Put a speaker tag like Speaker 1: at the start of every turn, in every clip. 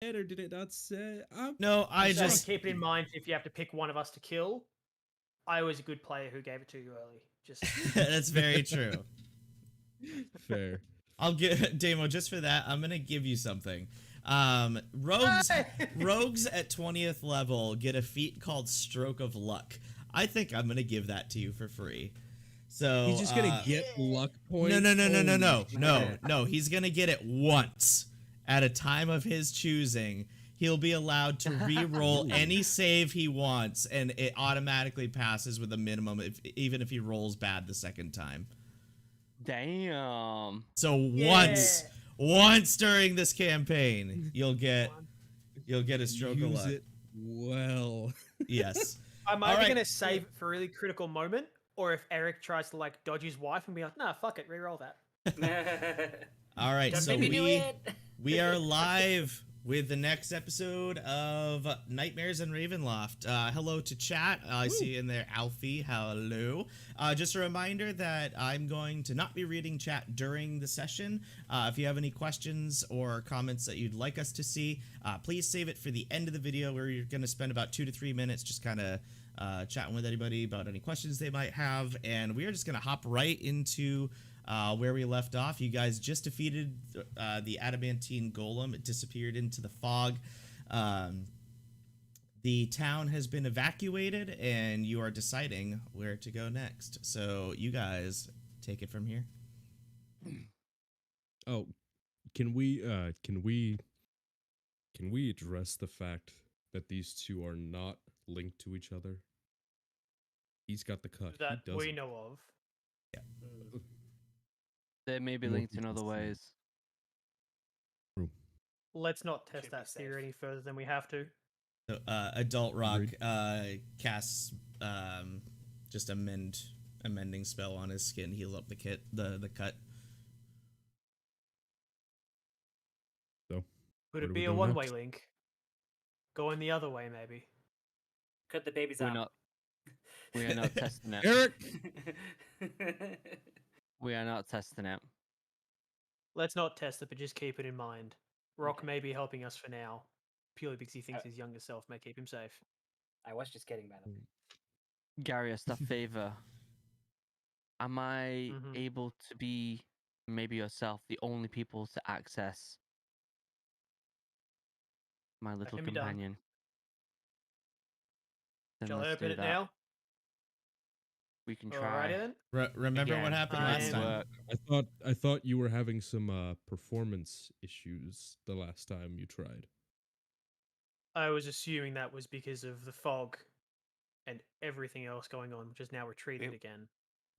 Speaker 1: said, or did it not say?
Speaker 2: No, I
Speaker 3: So
Speaker 2: just
Speaker 3: keep it in mind if you have to pick one of us to kill. I was a good player who gave it to you early. Just
Speaker 2: that's very true.
Speaker 1: Fair.
Speaker 2: I'll give Damo just for that. I'm gonna give you something. Rogues at 20th level get a feat called Stroke of Luck. I think I'm gonna give that to you for free. So
Speaker 1: He's just gonna get luck points.
Speaker 2: No. He's gonna get it once at a time of his choosing. He'll be allowed to re-roll any save he wants, and it automatically passes with a minimum, even if he rolls bad the second time.
Speaker 4: Damn.
Speaker 2: So once during this campaign, you'll get a stroke of luck.
Speaker 1: Use it well.
Speaker 2: Yes.
Speaker 3: I'm either gonna save it for a really critical moment, or if Eric tries to like dodge his wife and be like, "Nah, fuck it, re-roll that."
Speaker 2: All right,
Speaker 5: Don't
Speaker 2: so
Speaker 5: make me do it.
Speaker 2: we are live with the next episode of Nightmares in Ravenloft. Hello to chat. I see in there Alfie. Hello. Just a reminder that I'm going to not be reading chat during the session. If you have any questions or comments that you'd like us to see, please save it for the end of the video, where you're going to spend about 2 to 3 minutes just kind of chatting with anybody about any questions they might have. And we are just going to hop right into where we left off. You guys just defeated the adamantine golem. It disappeared into the fog. The town has been evacuated, and you are deciding where to go next. So you guys take it from here.
Speaker 1: Oh, can we address the fact that these two are not linked to each other? He's got the cut.
Speaker 3: That
Speaker 1: he
Speaker 3: we
Speaker 1: doesn't.
Speaker 3: know of.
Speaker 2: Yeah.
Speaker 4: They may be
Speaker 1: More
Speaker 4: linked in other ways.
Speaker 1: True.
Speaker 3: Let's not test
Speaker 5: Should be
Speaker 3: that theory
Speaker 5: safe.
Speaker 3: any further than we have to.
Speaker 2: So, Adult Rock
Speaker 1: Agreed.
Speaker 2: casts just a mending spell on his skin, heals up the cut.
Speaker 1: So,
Speaker 3: Could
Speaker 1: Where do
Speaker 3: it
Speaker 1: we
Speaker 3: be a
Speaker 1: go
Speaker 3: one-way
Speaker 1: next?
Speaker 3: link? Going the other way, maybe.
Speaker 5: Cut the babies
Speaker 4: We're
Speaker 5: out.
Speaker 4: not. We are not testing it.
Speaker 1: Eric.
Speaker 4: We are not testing it.
Speaker 3: Let's not test it, but just keep it in mind. Rock
Speaker 5: Okay.
Speaker 3: may be helping us for now, purely because he thinks his younger self may keep him safe.
Speaker 5: I was just kidding, by the way.
Speaker 4: Gary, a stuff favor. Am I
Speaker 3: Mhm.
Speaker 4: able to be, maybe yourself, the only people to access my little
Speaker 3: can be done.
Speaker 4: companion? Then
Speaker 3: Shall I
Speaker 4: let's
Speaker 3: open
Speaker 4: do
Speaker 3: it
Speaker 4: that.
Speaker 3: now?
Speaker 4: We can
Speaker 3: Alrighty
Speaker 4: try.
Speaker 3: then.
Speaker 2: Remember what
Speaker 4: Again,
Speaker 2: happened
Speaker 4: it
Speaker 2: last
Speaker 4: might
Speaker 2: time?
Speaker 4: work.
Speaker 1: I thought you were having some performance issues the last time you tried.
Speaker 3: I was assuming that was because of the fog and everything else going on, which is now retreated again.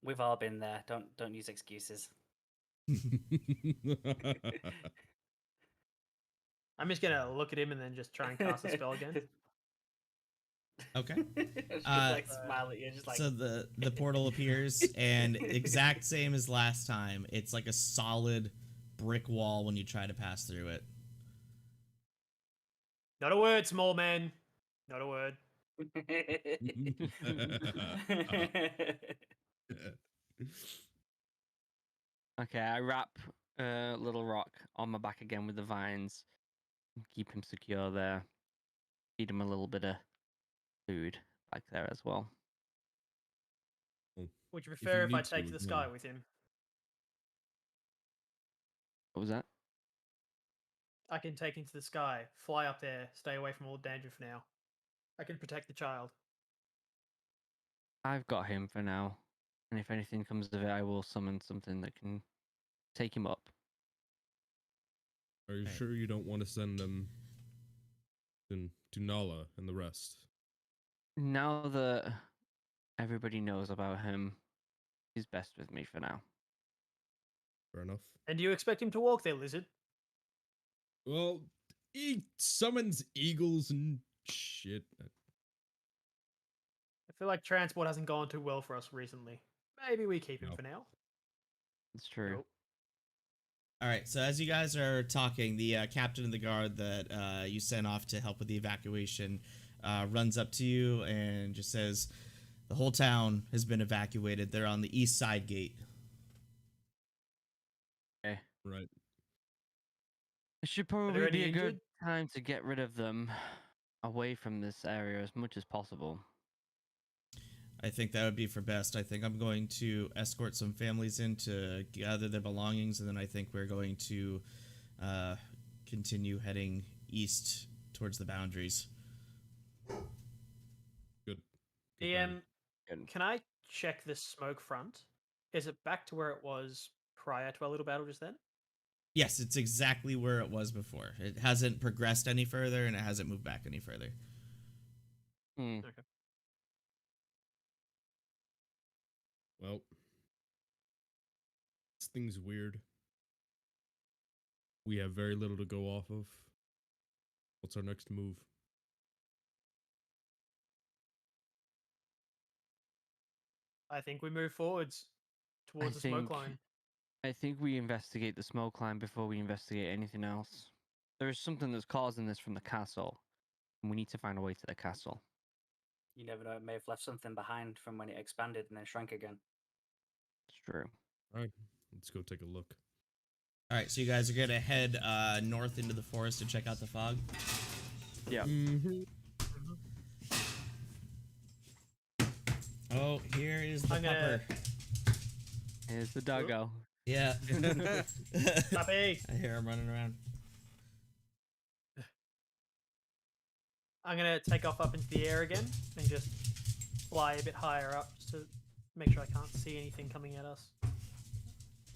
Speaker 5: We've all been there. Don't use excuses.
Speaker 3: I'm just gonna look at him and then just try and cast the spell again.
Speaker 2: Okay.
Speaker 5: Just like smile at you, just like.
Speaker 2: So the portal appears, and exact same as last time. It's like a solid brick wall when you try to pass through it.
Speaker 3: Not a word, small man. Not a word.
Speaker 4: Okay, I wrap Little Rock on my back again with the vines. Keep him secure there. Feed him a little bit of food back there as well.
Speaker 3: Would you
Speaker 1: If
Speaker 3: prefer
Speaker 1: you
Speaker 3: if I
Speaker 1: need
Speaker 3: take
Speaker 1: to,
Speaker 3: to the sky
Speaker 1: yeah.
Speaker 3: with him?
Speaker 4: What was that?
Speaker 3: I can take him to the sky, fly up there, stay away from all danger for now. I can protect the child.
Speaker 4: I've got him for now. And if anything comes of it, I will summon something that can take him up.
Speaker 1: Are you
Speaker 2: Right.
Speaker 1: sure you don't want to send them to Nala and the rest?
Speaker 4: Now that everybody knows about him, he's best with me for now.
Speaker 1: Fair enough.
Speaker 3: And do you expect him to walk there, lizard?
Speaker 1: Well, he summons eagles and shit.
Speaker 3: I feel like transport hasn't gone too well for us recently. Maybe we keep him
Speaker 1: No.
Speaker 3: for now.
Speaker 4: It's true.
Speaker 3: Nope.
Speaker 2: All right. So as you guys are talking, the captain of the guard that you sent off to help with the evacuation runs up to you and just says, "The whole town has been evacuated. They're on the east side gate."
Speaker 4: Okay.
Speaker 1: Right.
Speaker 4: It should
Speaker 3: Are there
Speaker 4: probably be
Speaker 3: any
Speaker 4: a good
Speaker 3: injured?
Speaker 4: time to get rid of them away from this area as much as possible.
Speaker 2: I think that would be for best. I think I'm going to escort some families in to gather their belongings, and then I think we're going to continue heading east towards the boundaries.
Speaker 1: Good.
Speaker 3: DM,
Speaker 4: Good.
Speaker 3: can I check the smoke front? Is it back to where it was prior to our little battle just then?
Speaker 2: Yes, it's exactly where it was before. It hasn't progressed any further, and it hasn't moved back any further.
Speaker 4: Hmm.
Speaker 3: Okay.
Speaker 1: Well, this thing's weird. We have very little to go off of. What's our next move?
Speaker 3: I think we move forwards towards the smoke line.
Speaker 4: I think we investigate the smoke line before we investigate anything else. There is something that's causing this from the castle, and we need to find a way to the castle.
Speaker 5: You never know, it may have left something behind from when it expanded and then shrank again.
Speaker 4: It's true.
Speaker 1: All right, let's go take a look.
Speaker 2: All right, so you guys are going to head north into the forest to check out the fog?
Speaker 4: Yeah.
Speaker 1: Mm-hmm.
Speaker 2: Oh, here is the
Speaker 3: I'm gonna-
Speaker 2: pupper.
Speaker 4: Here's the doggo.
Speaker 2: Yeah.
Speaker 3: Puppy!
Speaker 2: I hear him running around.
Speaker 3: I'm gonna take off up into the air again and just fly a bit higher up just to make sure I can't see anything coming at us.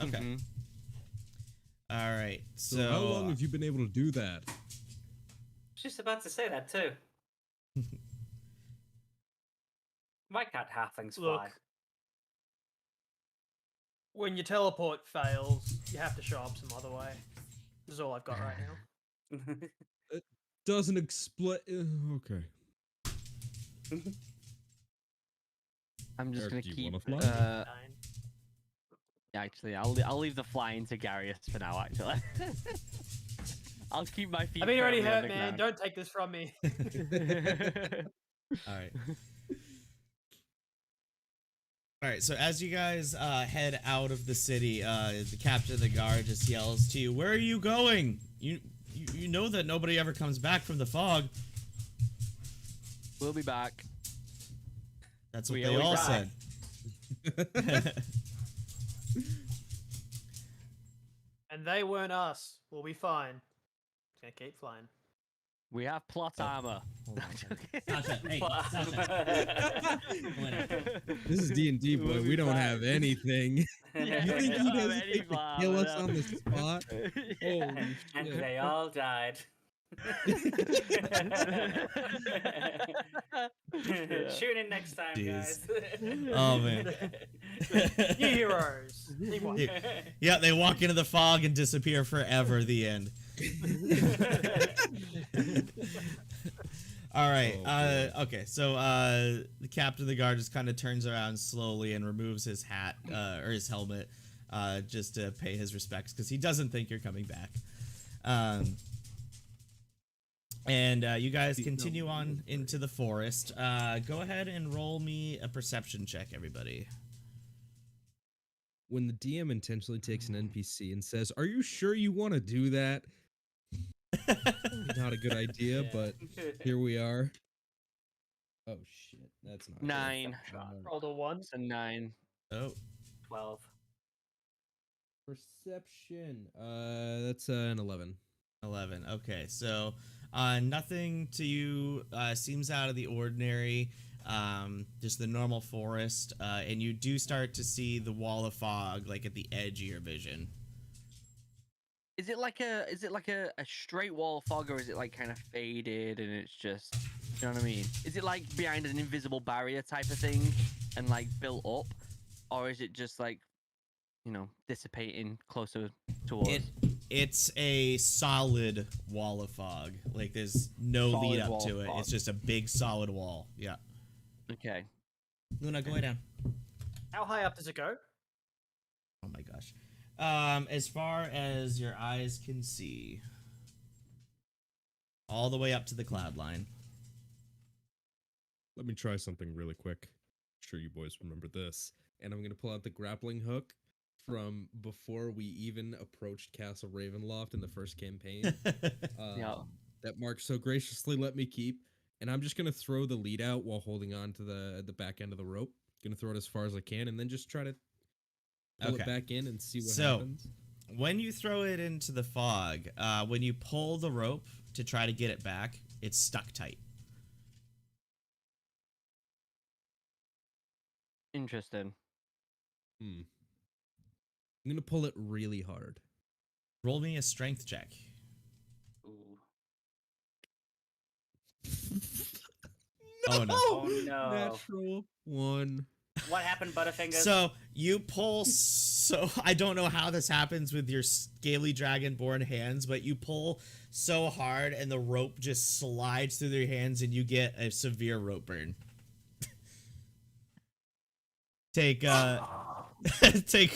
Speaker 2: Okay.
Speaker 4: Mhm.
Speaker 2: All right.
Speaker 1: So how long have you been able to do that?
Speaker 5: I was just about to say that too. Why can't halflings fly?
Speaker 3: Look, when your teleport fails, you have to show up some other way. This is all I've got right now.
Speaker 1: Doesn't explain. Okay.
Speaker 4: I'm just
Speaker 1: Eric,
Speaker 4: gonna
Speaker 1: do you
Speaker 4: keep.
Speaker 1: wanna fly?
Speaker 4: Actually, I'll leave the flying to Garius for now. Actually, I'll keep my feet.
Speaker 3: I've been already
Speaker 4: firmly on
Speaker 3: hurt,
Speaker 4: the
Speaker 3: man.
Speaker 4: ground.
Speaker 3: Don't take this from me.
Speaker 2: All right. All right. So as you guys head out of the city, the captain of the guard just yells to you, "Where are you going? You know that nobody ever comes back from the fog."
Speaker 4: We'll be back.
Speaker 2: That's what
Speaker 4: We
Speaker 2: they all
Speaker 4: always
Speaker 2: said.
Speaker 3: And they weren't us. We'll be fine. Just gonna keep flying.
Speaker 4: We have plot armor.
Speaker 2: Hold on. Sasha, hey, Sasha.
Speaker 1: This is D&D, boy. We don't have anything.
Speaker 4: Yeah,
Speaker 1: You
Speaker 4: we
Speaker 1: think
Speaker 4: don't
Speaker 1: he'd
Speaker 4: have
Speaker 1: hesitate
Speaker 4: any
Speaker 1: to
Speaker 4: plot
Speaker 1: kill
Speaker 4: armor,
Speaker 1: us
Speaker 4: no.
Speaker 1: on the spot? Holy
Speaker 5: And
Speaker 1: shit.
Speaker 5: they all died. Tune in next time,
Speaker 2: Jeez.
Speaker 5: guys.
Speaker 2: Oh man.
Speaker 3: You heroes. Teamwork.
Speaker 2: Yeah, they walk into the fog and disappear forever. The end. All right.
Speaker 1: Oh,
Speaker 2: Okay. So the captain of the guard just kind of turns around slowly and removes his hat or his helmet just to pay his respects because he doesn't think you're coming back. And you guys continue on into the forest. Go ahead and roll me a perception check, everybody.
Speaker 1: When the DM intentionally takes an NPC and says, "Are you sure you want to do that?" Not a good idea,
Speaker 5: Yeah.
Speaker 1: but here we are. Oh shit, that's not good.
Speaker 4: 9.
Speaker 3: Rolled a 1.
Speaker 4: It's a 9.
Speaker 2: Oh,
Speaker 5: 12.
Speaker 1: Perception. That's an 11.
Speaker 2: 11. Okay, so nothing to you seems out of the ordinary. Just the normal forest, and you do start to see the wall of fog like at the edge of your vision.
Speaker 4: Is it like a straight wall of fog, or is it like kind of faded and it's just, you know what I mean? Is it like behind an invisible barrier type of thing and like built up, or is it just like, you know, dissipating closer towards?
Speaker 2: It's a solid wall of fog. Like there's no
Speaker 4: Solid
Speaker 2: lead up
Speaker 4: wall
Speaker 2: to
Speaker 4: of
Speaker 2: it.
Speaker 4: fog.
Speaker 2: It's just a big solid wall. Yeah.
Speaker 4: Okay.
Speaker 2: Luna, go way down.
Speaker 3: How high up does it go?
Speaker 2: Oh my gosh. As far as your eyes can see, all the way up to the cloud line.
Speaker 1: Let me try something really quick. Sure you boys remember this. And I'm gonna pull out the grappling hook from before we even approached Castle Ravenloft in the first campaign.
Speaker 4: Yeah.
Speaker 1: that Mark so graciously let me keep, and I'm just gonna throw the lead out while holding on to the back end of the rope. Gonna throw it as far as I can, and then just try to pull
Speaker 2: Okay.
Speaker 1: it back in and see what
Speaker 2: So-
Speaker 1: happens.
Speaker 2: When you throw it into the fog, when you pull the rope to try to get it back, it's stuck tight.
Speaker 4: Interesting.
Speaker 1: I'm gonna pull it really hard.
Speaker 2: Roll me a strength check.
Speaker 5: Ooh.
Speaker 2: Oh, no.
Speaker 5: Oh no.
Speaker 1: Natural one.
Speaker 5: What happened, Butterfingers?
Speaker 2: So you pull. So I don't know how this happens with your scaly dragonborn hands, but you pull so hard, and the rope just slides through your hands, and you get a severe rope burn. Take take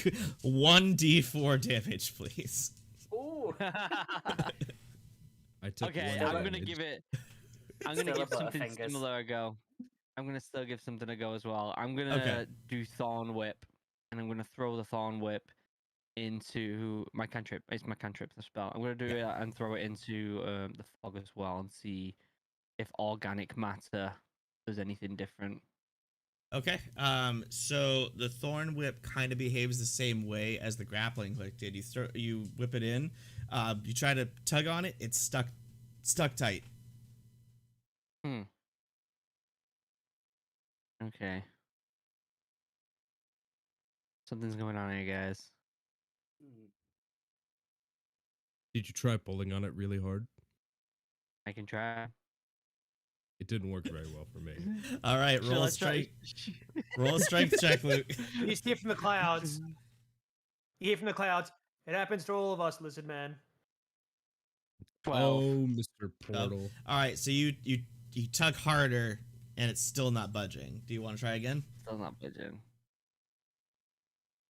Speaker 2: 1d4 damage, please.
Speaker 5: Ooh.
Speaker 1: I took
Speaker 4: Okay,
Speaker 1: one
Speaker 4: I'm gonna
Speaker 1: damage.
Speaker 4: give it. I'm gonna
Speaker 5: Still
Speaker 4: give
Speaker 5: a
Speaker 4: something
Speaker 5: Butterfingers.
Speaker 4: similar a go. I'm gonna still give something a go as well. I'm gonna
Speaker 2: Okay.
Speaker 4: do Thorn Whip, and I'm gonna throw the Thorn Whip into my cantrip. It's my cantrip, the spell. I'm gonna do it and throw it into the fog as well, and see if organic matter does anything different.
Speaker 2: Okay. So the thorn whip kind of behaves the same way as the grappling hook did. You whip it in. You try to tug on it. It's stuck tight.
Speaker 4: Okay. Something's going on here, guys.
Speaker 5: Hmm.
Speaker 1: Did you try pulling on it really hard?
Speaker 4: I can try.
Speaker 1: It didn't work very well for me.
Speaker 2: All right.
Speaker 4: Shall
Speaker 2: Roll
Speaker 4: I
Speaker 2: a
Speaker 4: try-
Speaker 2: strength. Roll a strength check, Luke.
Speaker 3: You see it from the clouds. You hear from the clouds. It happens to all of us, lizard man.
Speaker 4: 12.
Speaker 1: Oh, Mr. Portal.
Speaker 2: All right. So you tug harder, and it's still not budging. Do you want to try again?
Speaker 4: Still not budging.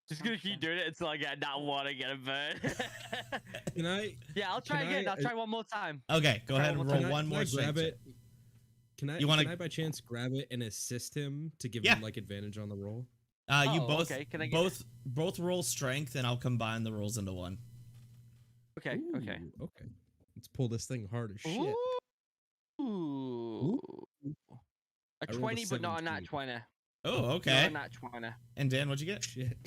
Speaker 4: Just gonna keep doing it until I get that one and get a burn.
Speaker 1: Can I?
Speaker 4: Yeah, I'll try
Speaker 1: Can
Speaker 4: again.
Speaker 1: I-
Speaker 4: I'll try one more time.
Speaker 2: Okay. Go
Speaker 4: Try
Speaker 2: ahead
Speaker 4: one
Speaker 2: and
Speaker 4: more
Speaker 2: roll
Speaker 4: time.
Speaker 2: one more strength
Speaker 1: grab
Speaker 2: check.
Speaker 1: it? Can I?
Speaker 2: You wanna-
Speaker 1: Can I by chance grab it and assist him to give
Speaker 2: Yeah.
Speaker 1: him like advantage on the roll?
Speaker 2: You
Speaker 4: Oh,
Speaker 2: both
Speaker 4: okay. Can I get
Speaker 2: both roll strength, and I'll combine the rolls into one.
Speaker 4: Okay, okay.
Speaker 1: Ooh, okay. Let's pull this thing hard as shit.
Speaker 4: Ooh. A
Speaker 1: I rolled a
Speaker 4: 20, but not a nat
Speaker 1: 17.
Speaker 4: 20.
Speaker 2: Oh,
Speaker 4: Not
Speaker 2: okay.
Speaker 4: a nat 20.
Speaker 2: And Dan, what'd you get?
Speaker 1: Shit.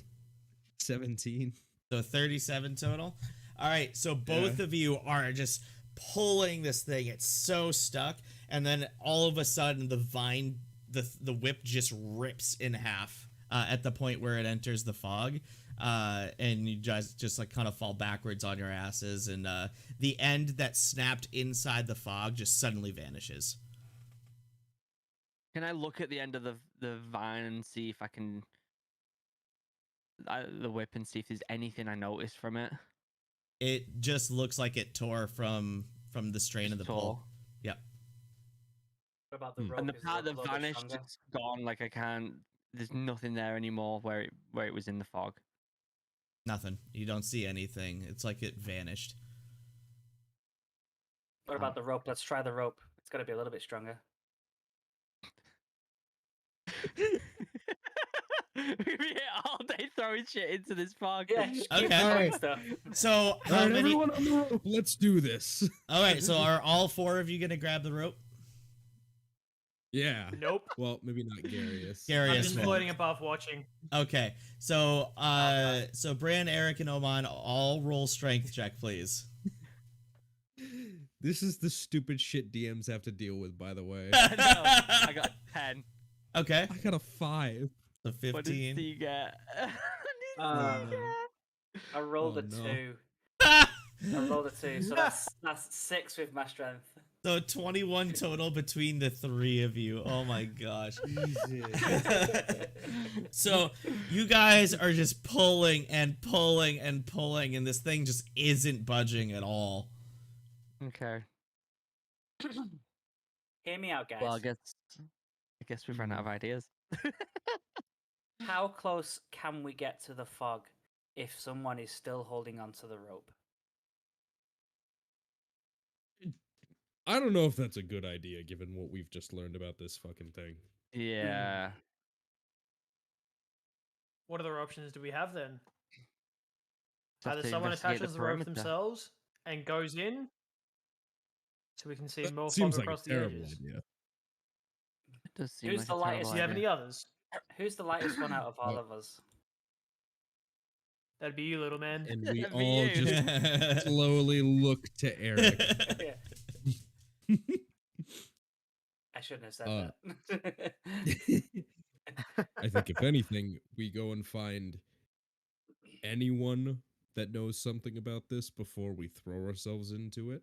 Speaker 1: 17.
Speaker 2: So 37 total. All right, so both of you are just pulling this thing. It's so stuck, and then all of a sudden the whip just rips in half at the point where it enters the fog, and you guys just like kind of fall backwards on your asses, and the end that snapped inside the fog just suddenly vanishes.
Speaker 4: Can I look at the end of the vine and see if I can the whip and see if there's anything I noticed from it?
Speaker 2: It just looks like it tore from the strain of the pull.
Speaker 4: Tore.
Speaker 2: Yep.
Speaker 5: What about the
Speaker 1: Hmm.
Speaker 5: rope?
Speaker 4: And the
Speaker 5: Is
Speaker 4: part
Speaker 5: rope
Speaker 4: that
Speaker 5: a little bit
Speaker 4: vanished
Speaker 5: stronger?
Speaker 4: is gone. Like I can't. There's nothing there anymore where it was in the fog.
Speaker 2: Nothing. You don't see anything. It's like it vanished.
Speaker 5: What about the rope? Let's try the rope. It's got to be a little bit stronger.
Speaker 4: We've been here all day throwing shit into this fog.
Speaker 5: Yeah, just keep
Speaker 2: Okay.
Speaker 5: throwing
Speaker 1: Alright.
Speaker 5: stuff.
Speaker 2: So how
Speaker 1: All right,
Speaker 2: many?
Speaker 1: everyone on the rope. Let's do this.
Speaker 2: All right. So are all four of you gonna grab the rope?
Speaker 1: Yeah.
Speaker 3: Nope.
Speaker 1: Well, maybe not Garius.
Speaker 3: I'm
Speaker 2: Garius
Speaker 3: just
Speaker 2: will.
Speaker 3: floating above watching.
Speaker 2: Okay. So so Bran, Eric, and Oman all roll strength check, please.
Speaker 1: This is the stupid shit DMs have to deal with, by the way.
Speaker 4: No, I got 10.
Speaker 2: Okay.
Speaker 1: I got a 5.
Speaker 2: So
Speaker 4: What did
Speaker 2: 15.
Speaker 4: Steve get?
Speaker 5: I rolled
Speaker 1: Oh,
Speaker 5: a
Speaker 1: no.
Speaker 5: 2. I rolled a 2, so that's 6 with my strength.
Speaker 2: So 21 total between the three of you. Oh my gosh. So you guys are just pulling and pulling and pulling, and this thing just isn't budging at all.
Speaker 4: Okay.
Speaker 5: Hear me out, guys.
Speaker 4: Well, I guess we've run out of ideas.
Speaker 5: How close can we get to the fog if someone is still holding onto the rope?
Speaker 1: I don't know if that's a good idea, given what we've just learned about this fucking thing.
Speaker 4: Yeah.
Speaker 3: What other options do we have then?
Speaker 4: Just have
Speaker 3: Either
Speaker 4: to
Speaker 3: someone
Speaker 4: investigate the
Speaker 3: attaches the rope
Speaker 4: perimeter.
Speaker 3: themselves and goes in, so we can see
Speaker 1: That
Speaker 3: more fog
Speaker 1: seems like a
Speaker 3: across the
Speaker 1: terrible
Speaker 3: edges.
Speaker 1: idea.
Speaker 4: It does seem
Speaker 5: Who's
Speaker 4: like
Speaker 5: the
Speaker 4: a
Speaker 5: lightest?
Speaker 3: Do
Speaker 4: terrible
Speaker 3: you have
Speaker 4: idea.
Speaker 3: any others?
Speaker 5: Who's the lightest one out of all
Speaker 1: Uh,
Speaker 5: of us?
Speaker 3: That'd be you, little man.
Speaker 1: And we
Speaker 4: That'd be
Speaker 1: all
Speaker 4: you.
Speaker 1: just slowly look to Eric.
Speaker 5: Yeah, I shouldn't have said that.
Speaker 1: I think if anything, we go and find anyone that knows something about this before we throw ourselves into it.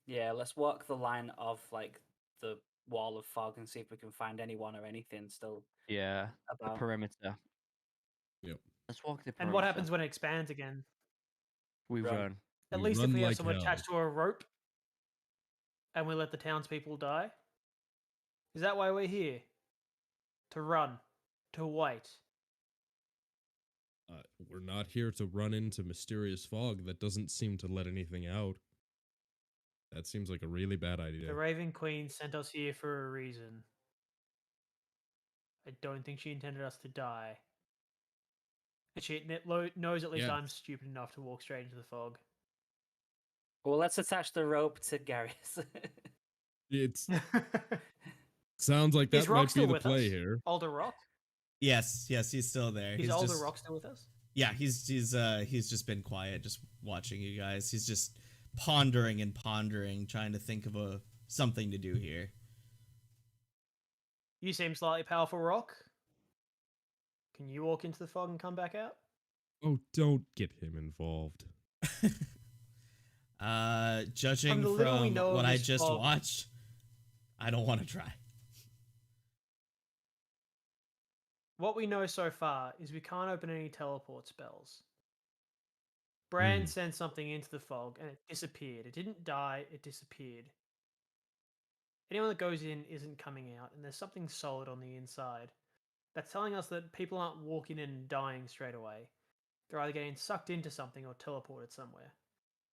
Speaker 5: Yeah, let's walk the line of like the wall of fog and see if we can find anyone or anything still
Speaker 4: Yeah, the
Speaker 5: about.
Speaker 4: perimeter.
Speaker 1: Yep.
Speaker 4: Let's walk the perimeter.
Speaker 3: And what happens when it expands again?
Speaker 4: We
Speaker 5: Run.
Speaker 4: run.
Speaker 3: At
Speaker 1: We
Speaker 3: least if
Speaker 1: run
Speaker 3: we have
Speaker 1: like
Speaker 3: someone
Speaker 1: hell.
Speaker 3: attached to a rope and we let the townspeople die. Is that why we're here? To run. To wait.
Speaker 1: We're not here to run into mysterious fog that doesn't seem to let anything out. That seems like a really bad idea.
Speaker 3: The Raven Queen sent us here for a reason. I don't think she intended us to die. And she knows at least
Speaker 1: Yeah.
Speaker 3: I'm stupid enough to walk straight into the fog.
Speaker 5: Well, let's attach the rope to Gary's.
Speaker 1: It sounds like
Speaker 3: Is
Speaker 1: that
Speaker 3: Rock
Speaker 1: might be
Speaker 3: still
Speaker 1: the
Speaker 3: with
Speaker 1: play
Speaker 3: us?
Speaker 1: here.
Speaker 3: Older Rock?
Speaker 2: Yes, he's still there.
Speaker 3: Is
Speaker 2: He's
Speaker 3: Older
Speaker 2: just,
Speaker 3: Rock still with us?
Speaker 2: yeah, he's just been quiet, just watching you guys. He's just pondering and pondering, trying to think of something to do here.
Speaker 3: You seem slightly powerful, Rock. Can you walk into the fog and come back out?
Speaker 1: Oh, don't get him involved.
Speaker 2: Judging
Speaker 3: From the little we
Speaker 2: from
Speaker 3: know of
Speaker 2: what I
Speaker 3: this
Speaker 2: just
Speaker 3: fog-
Speaker 2: watched, I don't want to try.
Speaker 3: What we know so far is we can't open any teleport spells. Bran
Speaker 1: Hmm.
Speaker 3: sent something into the fog and it disappeared. It didn't die, it disappeared. Anyone that goes in isn't coming out, and there's something solid on the inside. That's telling us that people aren't walking in and dying straight away. They're either getting sucked into something or teleported somewhere.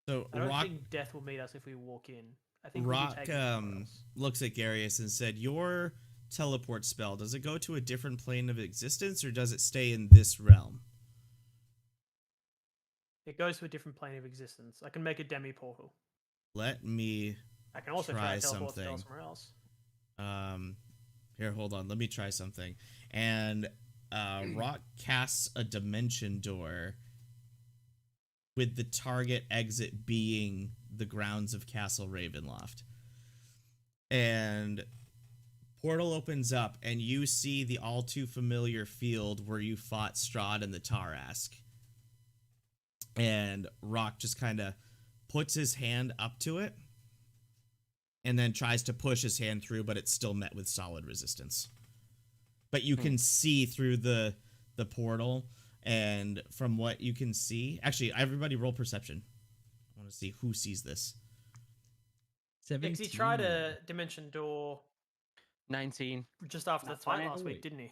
Speaker 2: So
Speaker 3: I don't
Speaker 2: Rock
Speaker 3: think death will meet us if we walk in. I think we'll be
Speaker 2: Rock
Speaker 3: taken somewhere else.
Speaker 2: looks at Garius and said, "Your teleport spell, does it go to a different plane of existence or does it stay in this realm?"
Speaker 3: It goes to a different plane of existence. I can make a demi portal.
Speaker 2: Let me
Speaker 3: I can also try
Speaker 2: Try
Speaker 3: to teleport spell
Speaker 2: something.
Speaker 3: somewhere else.
Speaker 2: here, hold on, let me try something. And Rock casts a dimension door with the target exit being the grounds of Castle Ravenloft. And portal opens up and you see the all too familiar field where you fought Strahd and the Tarask. And Rock just kind of puts his hand up to it and then tries to push his hand through, but it's still met with solid resistance. But you can see through the portal, and from what you can see, actually, everybody roll perception. I want to see who sees this.
Speaker 3: Dixie tried a dimension door
Speaker 4: 19.
Speaker 3: just after the
Speaker 5: That's
Speaker 3: fight
Speaker 5: fine.
Speaker 3: last
Speaker 1: Oh,
Speaker 3: week,
Speaker 1: wait.
Speaker 3: didn't he?
Speaker 1: I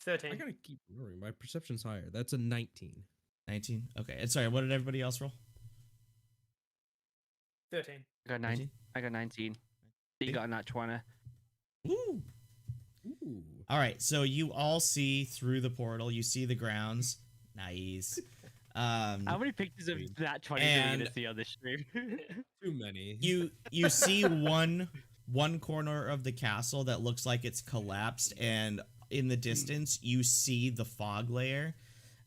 Speaker 3: 13.
Speaker 1: gotta keep remembering. My perception's higher. That's a 19.
Speaker 2: 19? Okay. And sorry, what did everybody else roll?
Speaker 3: 13.
Speaker 4: I got
Speaker 2: 19?
Speaker 4: I got 19. You got a nat 20.
Speaker 2: Woo!
Speaker 1: Ooh.
Speaker 2: All right, so you all see through the portal. You see the grounds. Nice.
Speaker 4: How many pictures of that 20 are we
Speaker 2: And-
Speaker 4: gonna see on this stream?
Speaker 1: Too many.
Speaker 2: You see one corner of the castle that looks like it's collapsed, and in the distance you see the fog layer,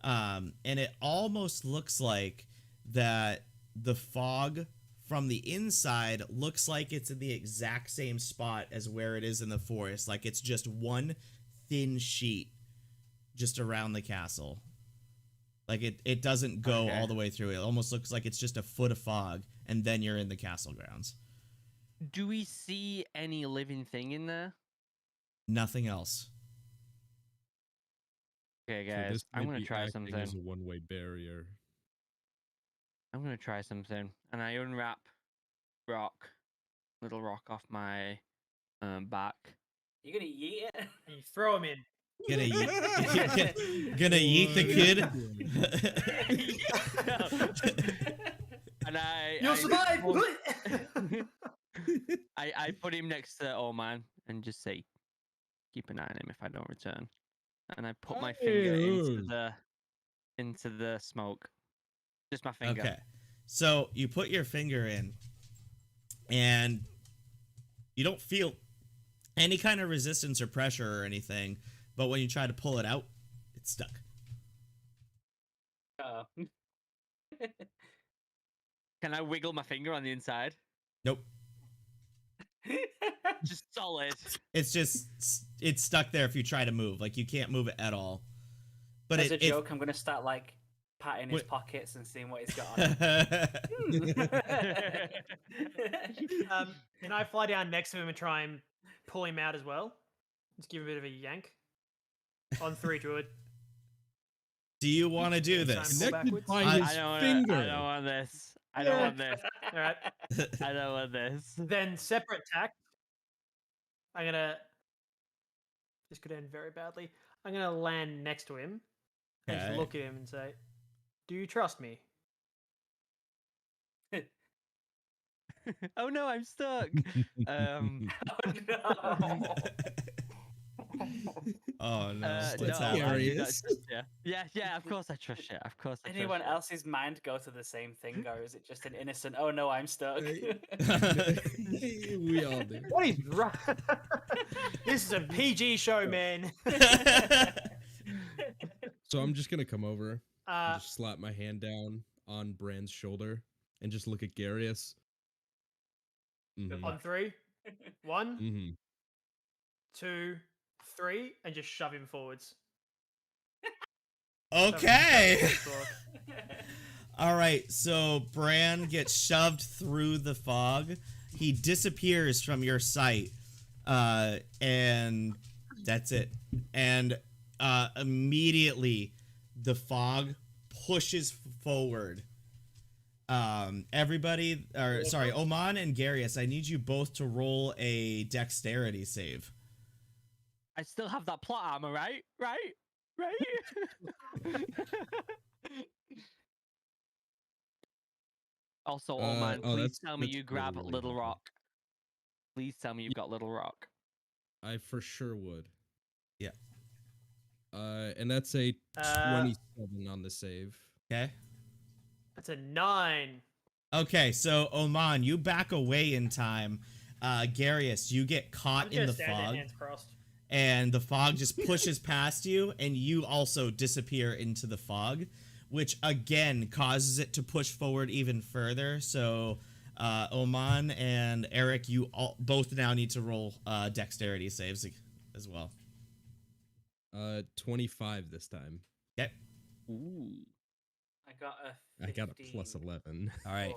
Speaker 2: and it almost looks like that the fog from the inside looks like it's in the exact same spot as where it is in the forest. Like it's just one thin sheet just around the castle. Like it doesn't go
Speaker 4: Okay.
Speaker 2: all the way through. It almost looks like it's just a foot of fog, and then you're in the castle grounds.
Speaker 4: Do we see any living thing in there?
Speaker 2: Nothing else.
Speaker 4: Okay,
Speaker 1: So
Speaker 4: guys,
Speaker 1: this
Speaker 4: I'm
Speaker 1: might
Speaker 4: gonna
Speaker 1: be
Speaker 4: try
Speaker 1: acting
Speaker 4: something.
Speaker 1: as a one-way barrier.
Speaker 4: I'm gonna try something, and I unwrap little rock off my back.
Speaker 5: You're gonna yeet it?
Speaker 3: And you throw him in.
Speaker 2: Gonna yeet the kid.
Speaker 4: And
Speaker 3: You'll survive!
Speaker 4: I put him next to old man and just say, keep an eye on him if I don't return. And I put my finger into the smoke. Just my finger.
Speaker 2: Okay. So you put your finger in, and you don't feel any kind of resistance or pressure or anything, but when you try to pull it out, it's stuck.
Speaker 5: Uh,
Speaker 4: Can I wiggle my finger on the inside?
Speaker 2: Nope.
Speaker 4: Just solid.
Speaker 2: It's stuck there if you try to move. Like, you can't move it at all. But
Speaker 5: As a joke, I'm gonna start like patting his
Speaker 2: Wait.
Speaker 5: pockets and seeing what he's got on.
Speaker 3: Can I fly down next to him and try and pull him out as well? Just give him a bit of a yank. On 3, Druid.
Speaker 2: Do you want to do
Speaker 3: Yeah,
Speaker 2: this?
Speaker 3: Pull
Speaker 1: Connected
Speaker 3: backwards?
Speaker 1: by
Speaker 2: I-
Speaker 1: his finger.
Speaker 4: I don't want this. I don't want this.
Speaker 3: All right.
Speaker 4: I don't want this.
Speaker 3: Then separate tack. I'm gonna. This could end very badly. I'm gonna land next to him and just
Speaker 2: Okay.
Speaker 3: look at him and say, "Do you trust me?"
Speaker 4: Oh no, I'm stuck.
Speaker 5: Oh, no.
Speaker 2: Oh no,
Speaker 4: No,
Speaker 2: what's
Speaker 4: I
Speaker 2: happening?
Speaker 4: do not trust you. Yeah, of course I trust you. Of course I trust
Speaker 5: Anyone
Speaker 4: you.
Speaker 5: else's mind go to the same thing, or is it just an innocent? Oh no, I'm stuck.
Speaker 1: We all do.
Speaker 3: What is wrong? This is a PG show, man.
Speaker 1: So I'm just gonna come over and
Speaker 3: Uh,
Speaker 1: just slap my hand down on Bran's shoulder and just look at Garius. Mm-hmm.
Speaker 3: on 3, 1,
Speaker 1: Mm-hmm.
Speaker 3: 2, 3, and just shove him forwards.
Speaker 2: Okay. All right, so Bran gets shoved through the fog. He disappears from your sight, and that's it. And immediately, the fog pushes forward. Everybody, or sorry, Oman and Garius, I need you both to roll a dexterity save.
Speaker 4: I still have that plot armor, right? Right? Also, oh man,
Speaker 1: oh,
Speaker 4: please
Speaker 1: that's-
Speaker 4: tell me
Speaker 1: that's
Speaker 4: you grab
Speaker 1: really
Speaker 4: Little
Speaker 1: helpful.
Speaker 4: Rock. Please tell me you've got Little Rock.
Speaker 1: I for sure would.
Speaker 2: Yeah.
Speaker 1: And that's a 27 on the save.
Speaker 2: Okay.
Speaker 3: That's a 9.
Speaker 2: Okay, so Oman, you back away in time. Garius, you get
Speaker 3: I'm
Speaker 2: caught
Speaker 3: just
Speaker 2: in
Speaker 3: gonna
Speaker 2: the
Speaker 3: stand there,
Speaker 2: fog,
Speaker 3: hands crossed.
Speaker 2: and the fog just pushes past you, and you also disappear into the fog, which again causes it to push forward even further. So, Oman and Eric, you both now need to roll dexterity saves as well.
Speaker 1: 25 this time.
Speaker 2: Okay.
Speaker 4: Ooh.
Speaker 5: I got a.
Speaker 1: I got a
Speaker 5: 15.
Speaker 1: plus 11.
Speaker 2: All right.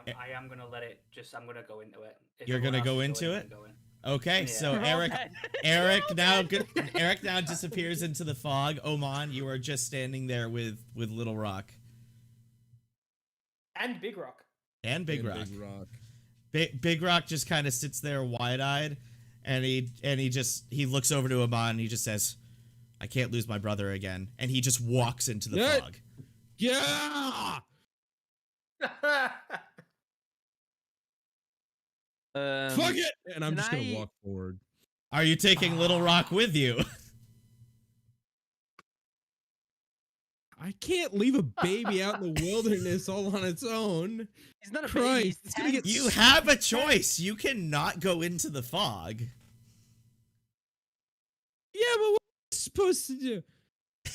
Speaker 5: but I am gonna let it. I'm gonna go into it. If
Speaker 2: You're
Speaker 5: everyone
Speaker 2: gonna
Speaker 5: else
Speaker 2: go
Speaker 5: is
Speaker 2: into
Speaker 5: going,
Speaker 2: it?
Speaker 5: I'm going.
Speaker 2: Okay,
Speaker 5: Yeah.
Speaker 2: so Eric now disappears into the fog. Oman, you are just standing there with Little Rock
Speaker 3: And Big Rock.
Speaker 2: and Big
Speaker 1: And
Speaker 2: Rock.
Speaker 1: Big Rock.
Speaker 2: Big Rock just kind of sits there wide-eyed, and he looks over to Oman and he just says, "I can't lose my brother again," and he just walks into the
Speaker 1: Yeah.
Speaker 2: fog.
Speaker 1: Yeah! Fuck it! And I'm
Speaker 4: can
Speaker 1: just gonna
Speaker 4: I-
Speaker 1: walk forward.
Speaker 2: Are you taking Little Rock with you?
Speaker 1: I can't leave a baby out in the wilderness all on its own.
Speaker 4: He's not a
Speaker 1: Christ,
Speaker 4: baby. He's
Speaker 1: it's gonna
Speaker 4: 10.
Speaker 1: get
Speaker 2: You have a choice. You cannot go into the fog.
Speaker 1: Yeah, but what am I supposed to do?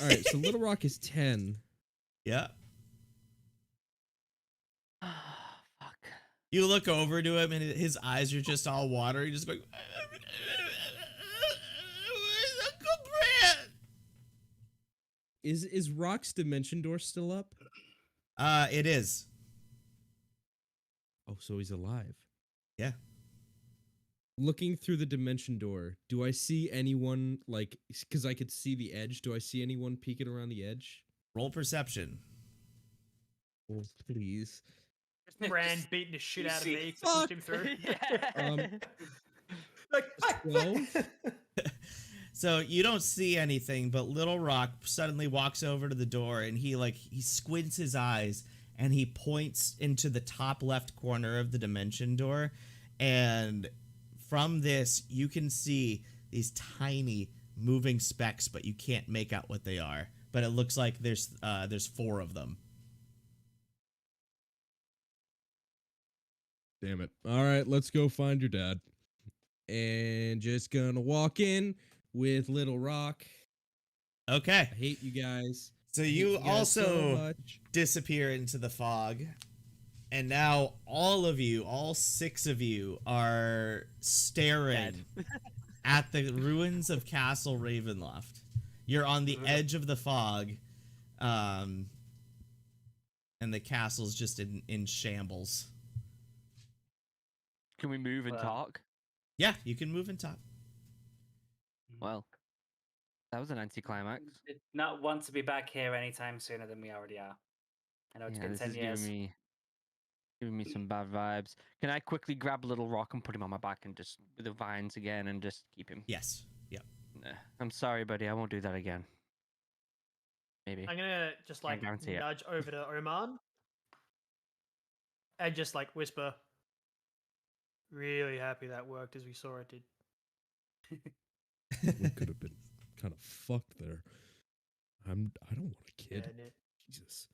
Speaker 1: All right, so Little Rock is 10.
Speaker 2: Yeah.
Speaker 4: Fuck.
Speaker 2: You look over to him, and his eyes are just all watery, just going, "Where's Uncle Brad?"
Speaker 1: Is Rock's dimension door still up?
Speaker 2: It is.
Speaker 1: Oh, so he's alive.
Speaker 2: Yeah.
Speaker 1: Looking through the dimension door, do I see anyone, like, because I could see the edge, do I see anyone peeking around the edge?
Speaker 2: Roll perception.
Speaker 1: Oh, please.
Speaker 3: Bran beating the shit
Speaker 5: You
Speaker 3: out of
Speaker 5: see-
Speaker 3: me to push him through.
Speaker 4: Yeah.
Speaker 3: Like,
Speaker 1: 12?
Speaker 2: So you don't see anything, but Little Rock suddenly walks over to the door, and he squints his eyes, and he points into the top left corner of the dimension door, and from this you can see these tiny moving specks, but you can't make out what they are. But it looks like there's 4 of them.
Speaker 1: Damn it. All right, let's go find your dad. And just gonna walk in with Little Rock.
Speaker 2: Okay.
Speaker 1: I hate you guys.
Speaker 2: So
Speaker 1: I hate
Speaker 2: you
Speaker 1: guys
Speaker 2: also
Speaker 1: so much.
Speaker 2: disappear into the fog. And now all of you, all 6 of you, are staring at the ruins of Castle Ravenloft. You're on the edge of the fog. And the castle's just in shambles.
Speaker 4: Can we move and
Speaker 5: Well.
Speaker 4: talk?
Speaker 2: Yeah, you can move and talk.
Speaker 4: Well, that was an anticlimax.
Speaker 5: Did not want to be back here anytime sooner than we already are. I know it's
Speaker 4: Yeah,
Speaker 5: been
Speaker 4: this
Speaker 5: 10
Speaker 4: is
Speaker 5: years.
Speaker 4: giving me some bad vibes. Can I quickly grab Little Rock and put him on my back and just with the vines again and just keep him?
Speaker 2: Yes. Yeah.
Speaker 4: Nah, I'm sorry, buddy. I won't do that again. Maybe.
Speaker 3: I'm gonna just like
Speaker 4: guarantee it.
Speaker 3: nudge over to Oman and just like whisper. Really happy that worked as we saw it did.
Speaker 1: We could have been kind of fucked there. I don't want a kid.
Speaker 3: Yeah,
Speaker 1: Jesus.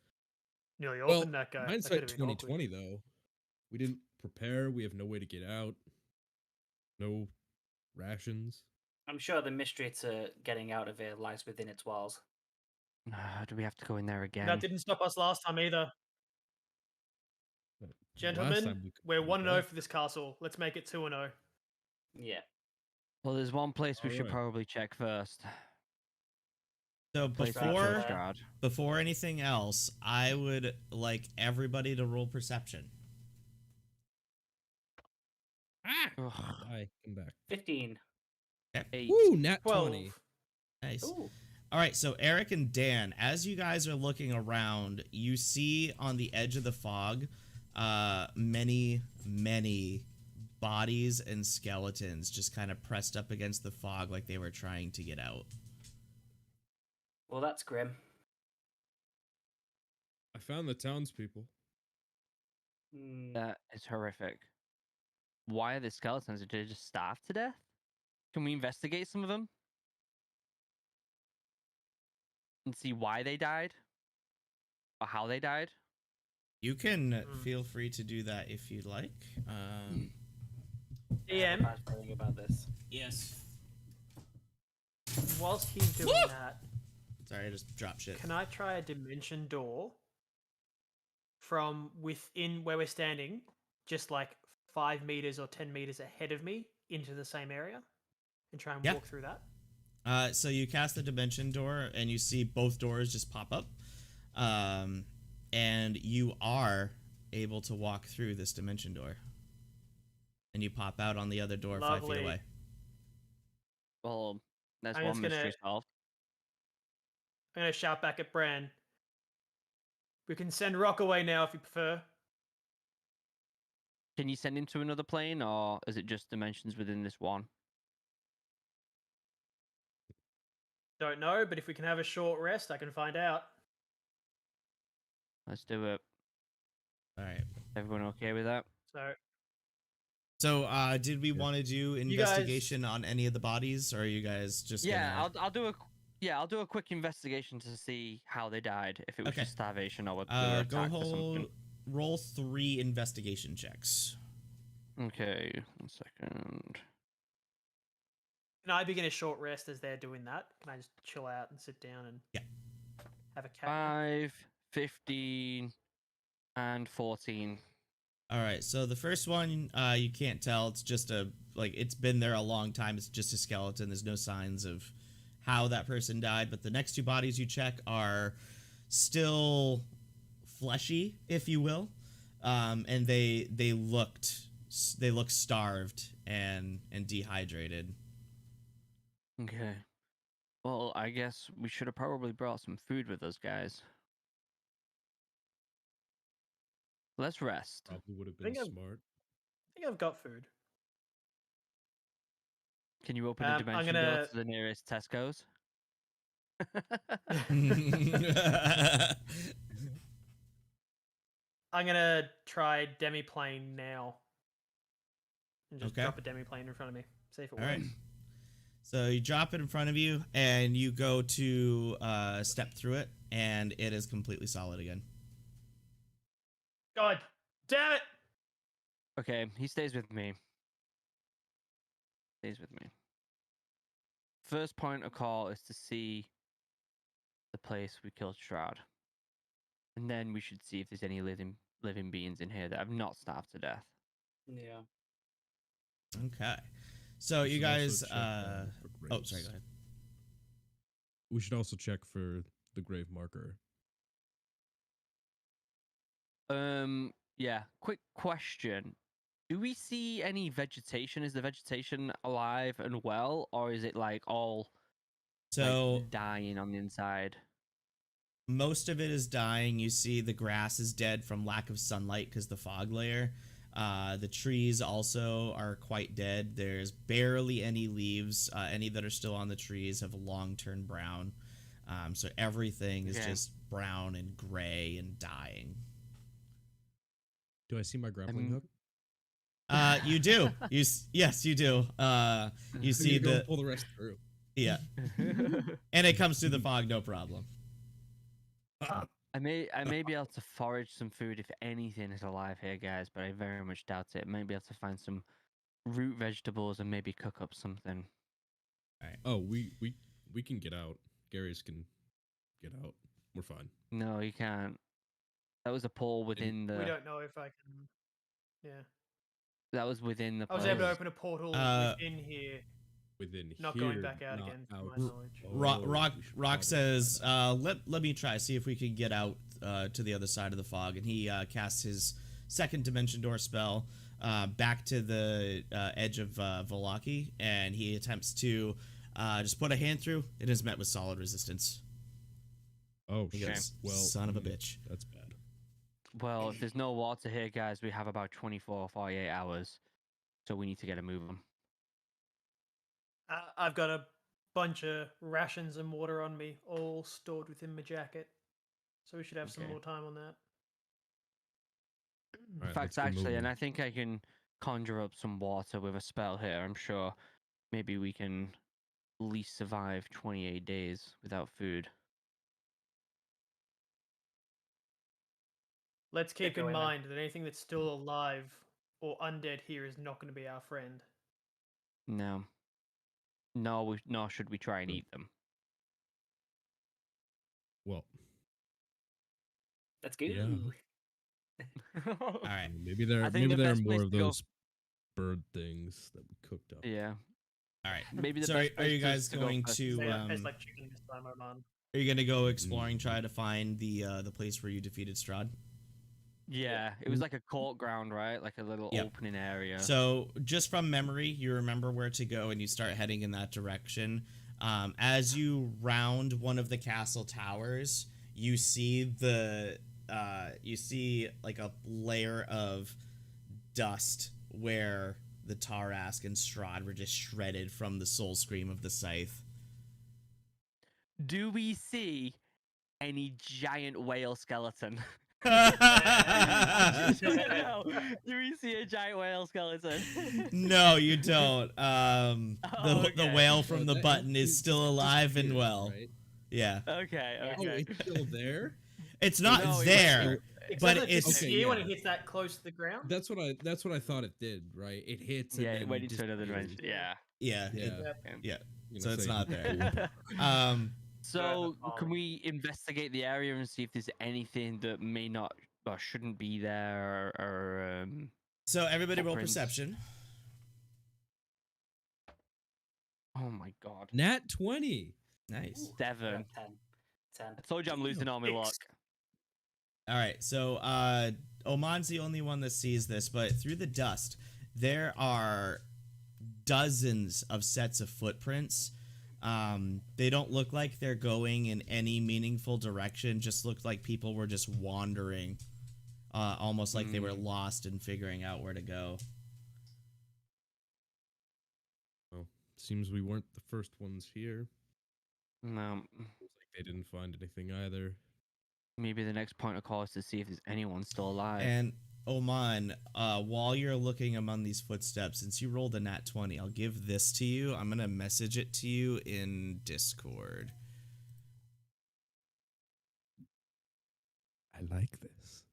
Speaker 3: nearly
Speaker 1: Well,
Speaker 3: opened that guy. That
Speaker 1: hindsight
Speaker 3: could've been awkward.
Speaker 1: 2020 though. We didn't prepare. We have no way to get out. No rations.
Speaker 5: I'm sure the mystery to getting out of here lies within its walls.
Speaker 4: Do we have to go in there again?
Speaker 3: That didn't stop us last time either.
Speaker 1: But last
Speaker 3: Gentlemen,
Speaker 1: time we
Speaker 3: we're
Speaker 1: couldn't
Speaker 3: 1-0
Speaker 1: go.
Speaker 3: for this castle. Let's make it 2-0.
Speaker 5: Yeah.
Speaker 4: Well, there's one place we should
Speaker 1: Alright.
Speaker 4: probably check first.
Speaker 2: So
Speaker 4: Place in
Speaker 2: before
Speaker 4: Trostgard.
Speaker 2: before anything else, I would like everybody to roll perception.
Speaker 4: Ugh,
Speaker 1: Bye. Come back.
Speaker 5: 15.
Speaker 4: 8.
Speaker 1: Woo, nat
Speaker 3: 12.
Speaker 1: 20.
Speaker 2: Nice.
Speaker 5: Ooh.
Speaker 2: All right, so Eric and Dan, as you guys are looking around, you see on the edge of the fog many bodies and skeletons just kind of pressed up against the fog like they were trying to get out.
Speaker 5: Well, that's grim.
Speaker 1: I found the townspeople.
Speaker 5: Mm,
Speaker 4: That is horrific. Why are the skeletons? Did they just starve to death? Can we investigate some of them? And see why they died? Or how they died?
Speaker 2: You can feel free to do that if you'd like.
Speaker 5: I have a
Speaker 3: DM,
Speaker 5: bad feeling about this.
Speaker 2: Yes.
Speaker 3: whilst he's doing that,
Speaker 2: Sorry, I just dropped shit.
Speaker 3: can I try a dimension door from within where we're standing, just like 5 meters or 10 meters ahead of me into the same area and try and
Speaker 2: Yeah.
Speaker 3: walk through that?
Speaker 2: So you cast the dimension door, and you see both doors just pop up, and you are able to walk through this dimension door, and you pop out on the other door 5 feet
Speaker 3: Lovely.
Speaker 2: away.
Speaker 4: Well, that's
Speaker 3: I'm
Speaker 4: one
Speaker 3: just gonna-
Speaker 4: mystery solved.
Speaker 3: I'm going to shout back at Bran. We can send Rock away now if you prefer.
Speaker 4: Can you send him to another plane, or is it just dimensions within this one?
Speaker 3: Don't know, but if we can have a short rest, I can find out.
Speaker 4: Let's do it.
Speaker 2: All right.
Speaker 4: Everyone okay with that?
Speaker 3: So,
Speaker 2: Did we want to do
Speaker 3: guys-
Speaker 2: investigation on any of the bodies, or are you guys just
Speaker 4: Yeah,
Speaker 2: gonna...
Speaker 4: I'll do a quick investigation to see how they died. If it was
Speaker 2: Okay.
Speaker 4: just starvation or whether they were
Speaker 2: go
Speaker 4: attacked or something.
Speaker 2: roll 3 investigation checks.
Speaker 4: Okay, 1 second.
Speaker 3: can I begin a short rest as they're doing that? Can I just chill out and sit down and
Speaker 2: Yeah.
Speaker 3: have a cat?
Speaker 4: 5, 15, and 14.
Speaker 2: All right, so the first one, you can't tell. It's just it's been there a long time. It's just a skeleton. There's no signs of how that person died. But the next 2 bodies you check are still fleshy, if you will, and they look starved and dehydrated.
Speaker 4: Okay. Well, I guess we should have probably brought some food with us, guys. Let's rest.
Speaker 1: Probably would have
Speaker 3: I think
Speaker 1: been
Speaker 3: I'm-
Speaker 1: smart.
Speaker 3: I think I've got food.
Speaker 4: Can you open a
Speaker 3: I'm
Speaker 4: dimension door
Speaker 3: gonna-
Speaker 4: to the nearest Tesco's?
Speaker 3: I'm gonna try demiplane now. And just
Speaker 2: Okay.
Speaker 3: drop a demiplane in front of me. See if it
Speaker 2: All right.
Speaker 3: works.
Speaker 2: So you drop it in front of you, and you go to step through it, and it is completely solid again.
Speaker 3: God damn it!
Speaker 4: Okay, he stays with me. Stays with me. First point of call is to see the place we killed Shroud. And then we should see if there's any living beings in here that have not starved to death.
Speaker 5: Yeah.
Speaker 2: Okay. So
Speaker 1: We
Speaker 2: you
Speaker 1: should also
Speaker 2: guys
Speaker 1: check, for
Speaker 2: oh, sorry,
Speaker 1: graves.
Speaker 2: go ahead.
Speaker 1: We should also check for the grave marker.
Speaker 4: Yeah. Quick question. Do we see any vegetation? Is the vegetation alive and well, or is it like all
Speaker 2: So
Speaker 4: dying on the inside?
Speaker 2: most of it is dying. You see the grass is dead from lack of sunlight because the fog layer. The trees also are quite dead. There's barely any leaves. Any that are still on the trees have long turned brown. So everything is
Speaker 4: Okay.
Speaker 2: just brown and gray and dying.
Speaker 1: Do I see my grappling
Speaker 4: I'm-
Speaker 1: hook?
Speaker 2: You do. Yes, you do. You
Speaker 1: I'm
Speaker 2: see
Speaker 1: gonna go
Speaker 2: the
Speaker 1: and pull the rest through.
Speaker 2: yeah, and it comes through the fog, no problem.
Speaker 4: I may be able to forage some food if anything is alive here, guys, but I very much doubt it. Might be able to find some root vegetables and maybe cook up something.
Speaker 1: Oh, we can get out. Gary's can get out. We're fine.
Speaker 4: No, you can't. That was a portal within
Speaker 3: We
Speaker 4: the.
Speaker 3: don't know if I can. Yeah.
Speaker 4: That was within the.
Speaker 3: I was
Speaker 4: place.
Speaker 3: able to open a portal within here.
Speaker 1: Within
Speaker 3: Not
Speaker 1: here,
Speaker 3: going back out
Speaker 1: not
Speaker 3: again, to
Speaker 1: out.
Speaker 3: my knowledge.
Speaker 2: Rock
Speaker 1: Oh,
Speaker 2: Rock
Speaker 1: we should
Speaker 2: Rock
Speaker 1: probably
Speaker 2: says,
Speaker 1: find out.
Speaker 2: let me try, see if we can get out to the other side of the fog. And he casts his second dimension door spell back to the edge of Volaki, and he attempts to just put a hand through. It is met with solid resistance.
Speaker 1: Oh
Speaker 2: He
Speaker 1: shit!
Speaker 2: goes,
Speaker 1: Well,
Speaker 2: son of a bitch.
Speaker 1: That's bad.
Speaker 4: Well, if there's no water here, guys, we have about 24 or 48 hours, so we need to get a move on.
Speaker 3: I've got a bunch of rations and water on me, all stored within my jacket. So we should have some
Speaker 4: Okay.
Speaker 3: more time on that.
Speaker 1: All right,
Speaker 4: In fact,
Speaker 1: let's get
Speaker 4: actually,
Speaker 1: moving.
Speaker 4: and I think I can conjure up some water with a spell here. I'm sure maybe we can at least survive 28 days without food.
Speaker 3: Let's keep
Speaker 5: go
Speaker 3: in
Speaker 5: in then.
Speaker 3: mind that anything that's still alive or undead here is not going to be our friend.
Speaker 4: No. Nor should we try and
Speaker 1: Good.
Speaker 4: eat them.
Speaker 1: Well,
Speaker 5: Let's go.
Speaker 1: Yeah.
Speaker 2: All right.
Speaker 1: maybe there
Speaker 4: I think the
Speaker 1: are
Speaker 4: best
Speaker 1: more
Speaker 4: place
Speaker 1: of
Speaker 4: to go-
Speaker 1: those bird things that we cooked up.
Speaker 4: Yeah.
Speaker 2: All right.
Speaker 4: Maybe the
Speaker 2: So
Speaker 4: best
Speaker 2: are
Speaker 4: place
Speaker 2: you guys
Speaker 4: to go
Speaker 2: going
Speaker 4: first
Speaker 2: to
Speaker 4: is-
Speaker 3: Tastes like chicken this time, Oman.
Speaker 2: are you going to go exploring, try to find the place where you defeated Strahd?
Speaker 4: Yeah, it was like a court ground, right? Like a little
Speaker 2: Yep.
Speaker 4: opening area.
Speaker 2: So, just from memory, you remember where to go and you start heading in that direction. As you round one of the castle towers, you see like a layer of dust where the Tarask and Strahd were just shredded from the soul scream of the scythe.
Speaker 4: Do we see any giant whale skeleton? Do we see a giant whale skeleton?
Speaker 2: No, you don't. The
Speaker 4: okay.
Speaker 2: whale from the
Speaker 1: That-
Speaker 2: button is still alive and
Speaker 1: disappeared,
Speaker 2: well.
Speaker 1: right?
Speaker 2: Yeah.
Speaker 4: Okay,
Speaker 5: Yeah.
Speaker 1: Oh,
Speaker 4: okay.
Speaker 1: it's still there.
Speaker 2: It's not
Speaker 4: No, it
Speaker 2: there,
Speaker 3: It
Speaker 2: but
Speaker 3: doesn't
Speaker 2: it's
Speaker 3: disappear when
Speaker 1: yeah.
Speaker 3: it hits that close to the ground.
Speaker 1: That's what I thought it did. Right? It hits.
Speaker 4: Yeah,
Speaker 1: and
Speaker 4: it
Speaker 1: then
Speaker 4: went into another
Speaker 1: disappears.
Speaker 4: dimension. Yeah.
Speaker 2: yeah,
Speaker 1: Yeah.
Speaker 2: yeah.
Speaker 1: I'm gonna
Speaker 2: So it's
Speaker 1: say-
Speaker 2: not there.
Speaker 4: So,
Speaker 3: Further
Speaker 4: can
Speaker 3: on.
Speaker 4: we investigate the area and see if there's anything that may not or shouldn't be there, or
Speaker 2: So everybody roll
Speaker 4: Footprints.
Speaker 2: perception.
Speaker 4: oh my god,
Speaker 2: Mm.
Speaker 1: Nat 20.
Speaker 2: Nice.
Speaker 4: 7.
Speaker 5: 10.
Speaker 4: I told you I'm losing all my luck.
Speaker 3: Six.
Speaker 2: All right. So Oman's the only one that sees this, but through the dust, there are dozens of sets of footprints. They don't look like they're going in any meaningful direction. Just look like people were just wandering, almost like they were lost and figuring out where to go.
Speaker 1: Well, seems we weren't the first ones here.
Speaker 4: No,
Speaker 1: Seems like they didn't find anything either.
Speaker 4: maybe the next point of call is to see if there's anyone still alive.
Speaker 2: And Oman, while you're looking among these footsteps, since you rolled a nat 20, I'll give this to you. I'm gonna message it to you in Discord.
Speaker 1: I like this.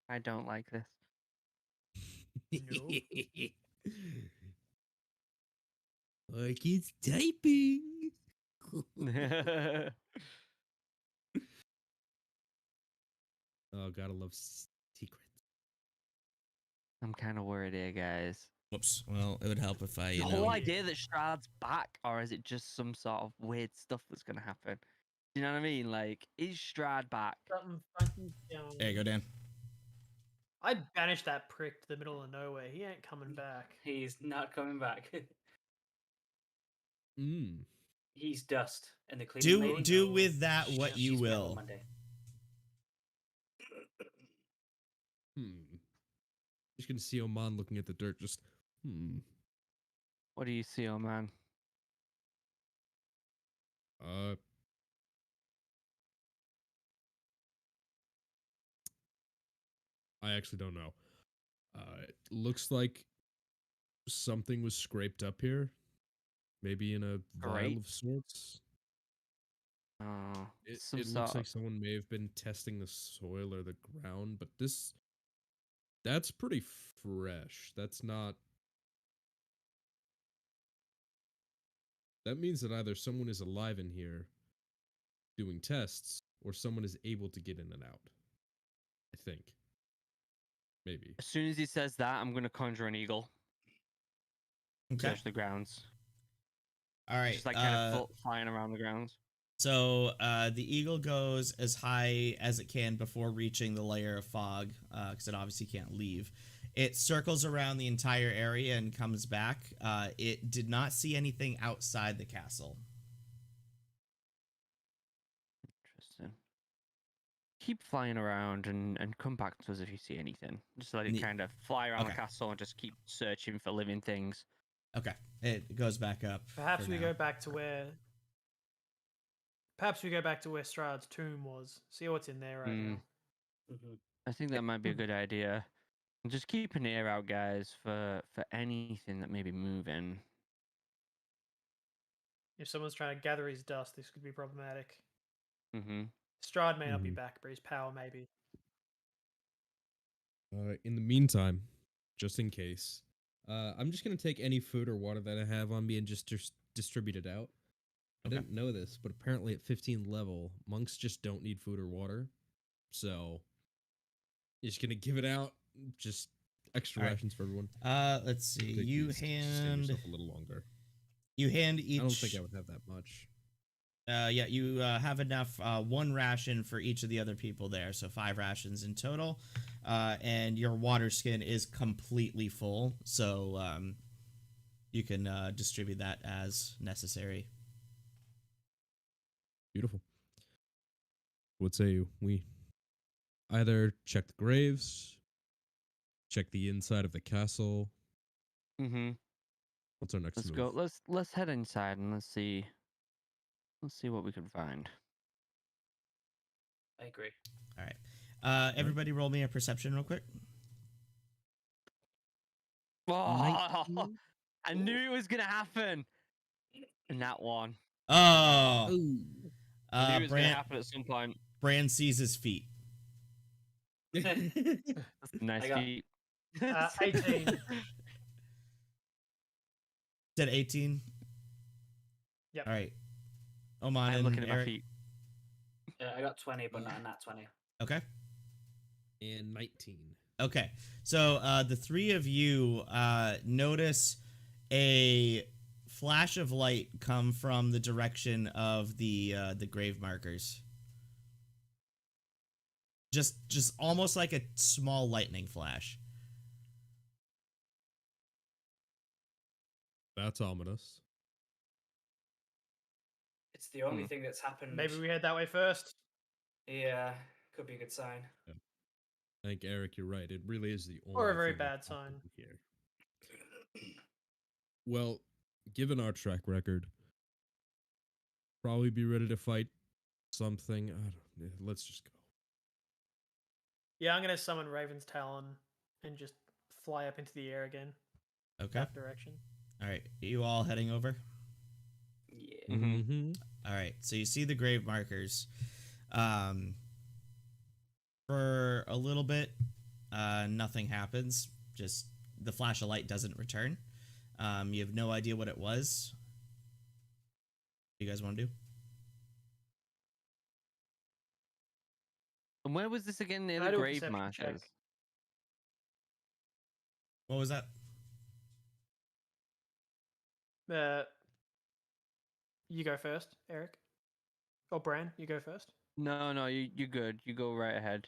Speaker 4: I don't like this.
Speaker 3: No.
Speaker 1: Like it's typing. Oh, gotta love secrets.
Speaker 4: I'm kind of worried here, guys.
Speaker 2: Whoops. Well, it would help if I,
Speaker 4: The
Speaker 2: you
Speaker 4: whole
Speaker 2: know.
Speaker 4: idea that Strahd's back, or is it just some sort of weird stuff that's gonna happen? Do you know what I mean? Like, is Strahd back?
Speaker 3: Something funky down.
Speaker 2: There you go, Dan.
Speaker 3: I'd banish that prick to the middle of nowhere. He ain't coming back.
Speaker 5: He's not coming back.
Speaker 1: Mm.
Speaker 5: He's dust, and the cleaning lady.
Speaker 2: Do with that what you
Speaker 5: she's back on
Speaker 2: will.
Speaker 5: Monday.
Speaker 1: Just gonna see Oman looking at the dirt. Just
Speaker 4: What do you see, oh man?
Speaker 1: I actually don't know. It looks like something was scraped up here. Maybe in a vial
Speaker 4: Great.
Speaker 1: of sorts.
Speaker 4: Oh,
Speaker 1: It
Speaker 4: some
Speaker 1: looks
Speaker 4: sort
Speaker 1: like
Speaker 4: of...
Speaker 1: someone may have been testing the soil or the ground, but that's pretty fresh. That's not. That means that either someone is alive in here doing tests, or someone is able to get in and out. I think. Maybe.
Speaker 4: As soon as he says that, I'm gonna conjure an eagle.
Speaker 2: Okay.
Speaker 4: Search the grounds.
Speaker 2: All right.
Speaker 4: Just like kind of flying around the grounds.
Speaker 2: So the eagle goes as high as it can before reaching the layer of fog, because it obviously can't leave. It circles around the entire area and comes back. It did not see anything outside the castle.
Speaker 4: Interesting. Keep flying around and come back to us if you see anything. Just let it
Speaker 2: Ne-
Speaker 4: kind of fly around the
Speaker 2: Okay.
Speaker 4: castle and just keep searching for living things.
Speaker 2: Okay. It goes back up.
Speaker 3: Perhaps
Speaker 2: for
Speaker 3: we
Speaker 2: now.
Speaker 3: go back to where. Perhaps we go back to where Strahd's tomb was. See what's in there right now.
Speaker 4: I think that might be a good idea. And just keep an ear out, guys, for anything that may be moving.
Speaker 3: If someone's trying to gather his dust, this could be problematic.
Speaker 4: Mm-hmm.
Speaker 3: Strahd may not be
Speaker 1: Mhm.
Speaker 3: back, but his power may be.
Speaker 1: In the meantime, just in case, I'm just gonna take any food or water that I have on me and just distribute it out. I
Speaker 2: Okay.
Speaker 1: didn't know this, but apparently at 15th level, monks just don't need food or water. So, you're just gonna give it out, just extra
Speaker 2: All right.
Speaker 1: rations for everyone.
Speaker 2: Let's see.
Speaker 1: Take
Speaker 2: You
Speaker 1: these to sustain
Speaker 2: hand
Speaker 1: yourself a little longer.
Speaker 2: each.
Speaker 1: I don't think I would have that much.
Speaker 2: Yeah, you have enough, one ration for each of the other people there, so 5 rations in total. And your water skin is completely full, so you can distribute that as necessary.
Speaker 1: Beautiful. Would say we either check the graves, check the inside of the castle.
Speaker 4: Mm-hmm.
Speaker 1: What's our next
Speaker 4: Let's
Speaker 1: move?
Speaker 4: go. Let's head inside and let's see what we can find.
Speaker 5: I agree.
Speaker 2: All right. Everybody roll me a perception real quick.
Speaker 4: Oh, I knew it was gonna happen. And that one.
Speaker 2: Oh!
Speaker 1: Ooh.
Speaker 4: I knew it was gonna
Speaker 2: Brand,
Speaker 4: happen at some point.
Speaker 2: Brand sees his feet.
Speaker 4: Nice
Speaker 5: I got-
Speaker 4: feet.
Speaker 3: 18.
Speaker 2: Said 18?
Speaker 3: Yep.
Speaker 2: All right. Oman
Speaker 4: I'm
Speaker 2: and
Speaker 4: looking at my
Speaker 2: Eric.
Speaker 4: feet.
Speaker 5: Yeah, I got 20, but not a nat 20.
Speaker 2: Okay.
Speaker 1: And 19.
Speaker 2: Okay, so the 3 of you notice a flash of light come from the direction of the grave markers. Just almost like a small lightning flash.
Speaker 1: That's ominous.
Speaker 5: It's the only thing that's happened.
Speaker 3: Maybe we head that way first.
Speaker 5: Yeah, could be a good sign.
Speaker 1: I think, Eric, you're right. It really is the only
Speaker 3: Or a very
Speaker 1: thing that's
Speaker 3: bad
Speaker 1: happened
Speaker 3: sign.
Speaker 1: here. Well, given our track record, probably be ready to fight something. Let's just go.
Speaker 3: Yeah, I'm gonna summon Raven's Talon and just fly up into the air again.
Speaker 2: Okay.
Speaker 3: That direction.
Speaker 2: All right. You all heading over?
Speaker 5: Yeah.
Speaker 1: Mm-hmm.
Speaker 2: All right. So you see the grave markers. For a little bit, nothing happens. Just the flash of light doesn't return. You have no idea what it was. What do you guys want to do?
Speaker 4: And where was this again? Near
Speaker 3: Can I
Speaker 4: the
Speaker 3: do a
Speaker 4: grave
Speaker 3: perception check?
Speaker 4: markers.
Speaker 2: What was that?
Speaker 3: You go first, Eric. Or Bran, you go first.
Speaker 4: No, you're good. You go right ahead.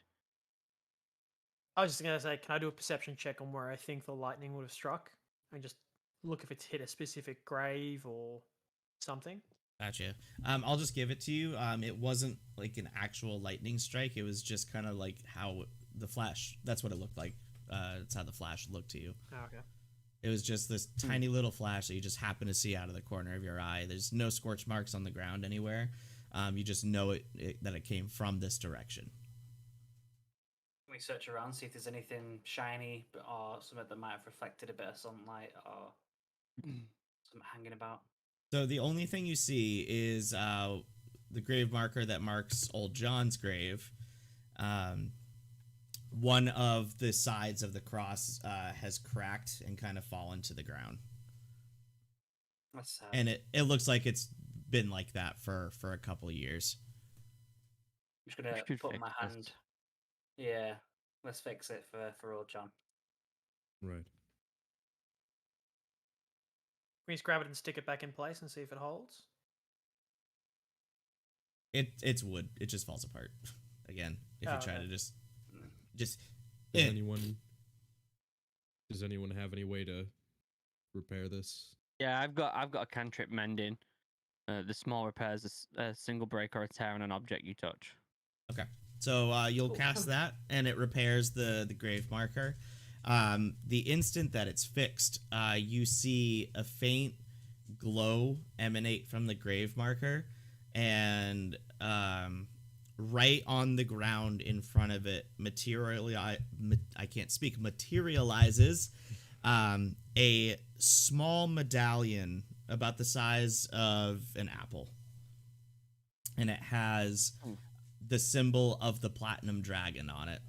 Speaker 3: I was just gonna say, can I do a perception check on where I think the lightning would have struck, and just look if it's hit a specific grave or something?
Speaker 2: Gotcha. I'll just give it to you. It wasn't like an actual lightning strike. It was just kind of like how the flash. That's what it looked like. That's how the flash looked to you.
Speaker 3: Oh, okay.
Speaker 2: It was just this tiny little flash that you just happen to see out of the corner of your eye. There's no scorch marks on the ground anywhere. You just know that it came from this direction.
Speaker 5: Can we search around, see if there's anything shiny or something that might have reflected a bit of sunlight or something hanging about?
Speaker 2: So the only thing you see is the grave marker that marks Old John's grave. One of the sides of the cross has cracked and kind of fallen to the ground.
Speaker 5: That's sad.
Speaker 2: And it looks like it's been like that for a couple of years.
Speaker 5: I'm just gonna
Speaker 4: should
Speaker 5: put
Speaker 4: fix
Speaker 5: my
Speaker 4: this.
Speaker 5: hand. Yeah, let's fix it for old John.
Speaker 1: Right.
Speaker 3: We just grab it and stick it back in place and see if it holds.
Speaker 2: It's wood. It just falls apart. Again, if you try
Speaker 3: okay.
Speaker 2: to just
Speaker 1: Does
Speaker 2: Eh.
Speaker 1: anyone have any way to repair this?
Speaker 4: Yeah, I've got a cantrip mending. The small repairs a single break or a tear on an object you touch.
Speaker 2: Okay. So you'll
Speaker 3: Cool.
Speaker 2: cast that, and it repairs the grave marker. The instant that it's fixed, you see a faint glow emanate from the grave marker, and right on the ground in front of it, materializes a small medallion about the size of an apple, and it has the symbol of the platinum dragon on it.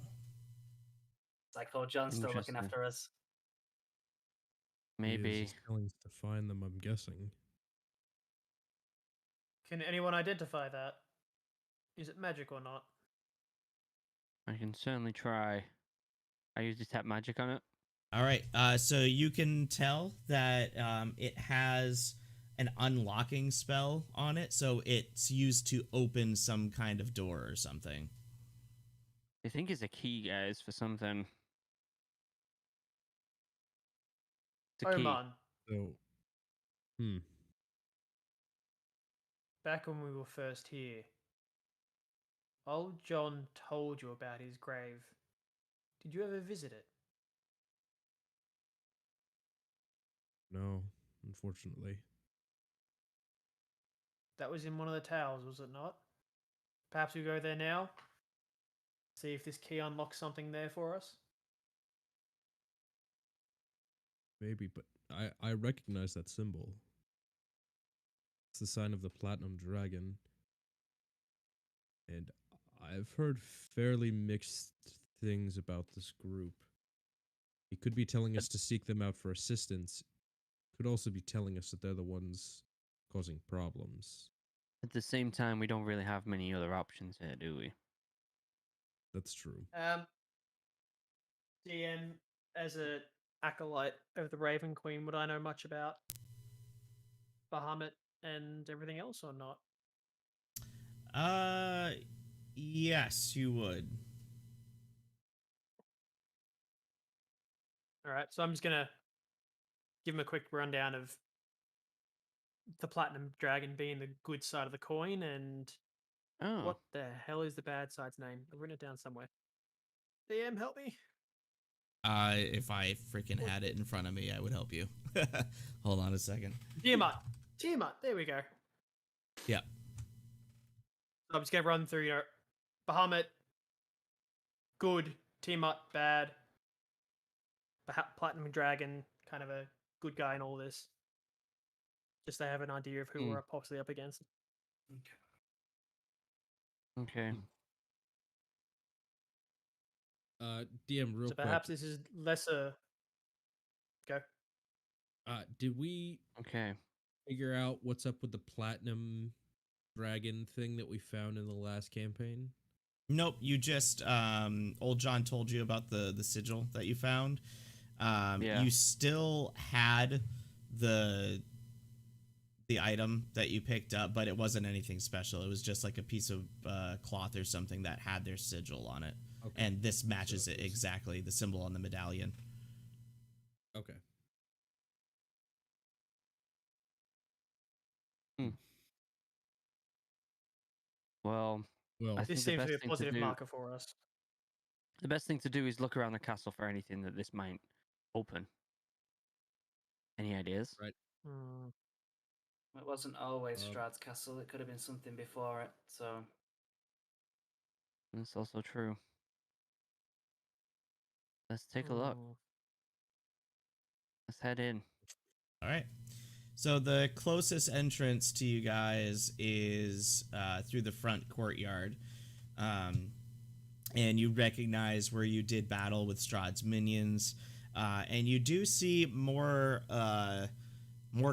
Speaker 5: It's like old John's still looking
Speaker 4: Interesting.
Speaker 5: after us.
Speaker 4: Maybe.
Speaker 1: He's telling us to find them, I'm guessing.
Speaker 3: Can anyone identify that? Is it magic or not?
Speaker 4: I can certainly try. I use detect magic on it.
Speaker 2: All right. So you can tell that it has an unlocking spell on it, so it's used to open some kind of door or something.
Speaker 4: I think it's a key, guys, for something. It's a key.
Speaker 3: Oman,
Speaker 1: So,
Speaker 3: back when we were first here, old John told you about his grave. Did you ever visit it?
Speaker 1: no, unfortunately.
Speaker 3: That was in one of the towers, was it not? Perhaps we go there now? See if this key unlocks something there for us?
Speaker 1: Maybe, but I recognize that symbol. It's the sign of the platinum dragon. And I've heard fairly mixed things about this group. He could be telling us to seek them out for assistance. Could also be telling us that they're the ones causing problems.
Speaker 4: At the same time, we don't really have many other options here, do we?
Speaker 1: That's true.
Speaker 3: DM, as a acolyte of the Raven Queen, would I know much about Bahamut and everything else or not?
Speaker 2: Yes, you would.
Speaker 3: All right, so I'm just gonna give him a quick rundown of the Platinum Dragon being the good side of the coin, and
Speaker 4: Oh.
Speaker 3: what the hell is the bad side's name? I've written it down somewhere. DM, help me.
Speaker 2: If I freaking had it in front of me, I would help you. Hold on a second.
Speaker 3: Tiamat. Tiamat. There we go.
Speaker 2: Yep.
Speaker 3: So I'm just gonna run through. Bahamut, good. Tiamat, bad. Platinum Dragon, kind of a good guy in all this. Just to have an idea of who we're possibly up against.
Speaker 4: Okay.
Speaker 1: DM, real
Speaker 3: So
Speaker 1: quick.
Speaker 3: perhaps this is lesser.
Speaker 1: Did we
Speaker 4: Okay.
Speaker 1: figure out what's up with the platinum dragon thing that we found in the last campaign?
Speaker 2: Nope, you just old John told you about the sigil that you found.
Speaker 4: Yeah.
Speaker 2: You still had the item that you picked up, but it wasn't anything special. It was just like a piece of cloth or something that had their sigil on it.
Speaker 1: Okay.
Speaker 2: And this matches
Speaker 1: So
Speaker 2: it
Speaker 1: it was-
Speaker 2: exactly, the symbol on the medallion.
Speaker 1: Okay.
Speaker 4: Well,
Speaker 1: Well,
Speaker 4: I
Speaker 3: This
Speaker 4: think the
Speaker 3: seems to be a
Speaker 4: best thing to
Speaker 3: positive
Speaker 4: do.
Speaker 3: marker for us.
Speaker 4: The best thing to do is look around the castle for anything that this might open. Any ideas?
Speaker 1: right.
Speaker 3: Hmm.
Speaker 5: It wasn't always
Speaker 1: Um,
Speaker 5: Strahd's castle. It could have been something before it. So
Speaker 4: That's also true. Let's take a look.
Speaker 3: Hmm.
Speaker 4: Let's head in.
Speaker 2: All right. So the closest entrance to you guys is through the front courtyard. And you recognize where you did battle with Strahd's minions. And you do see more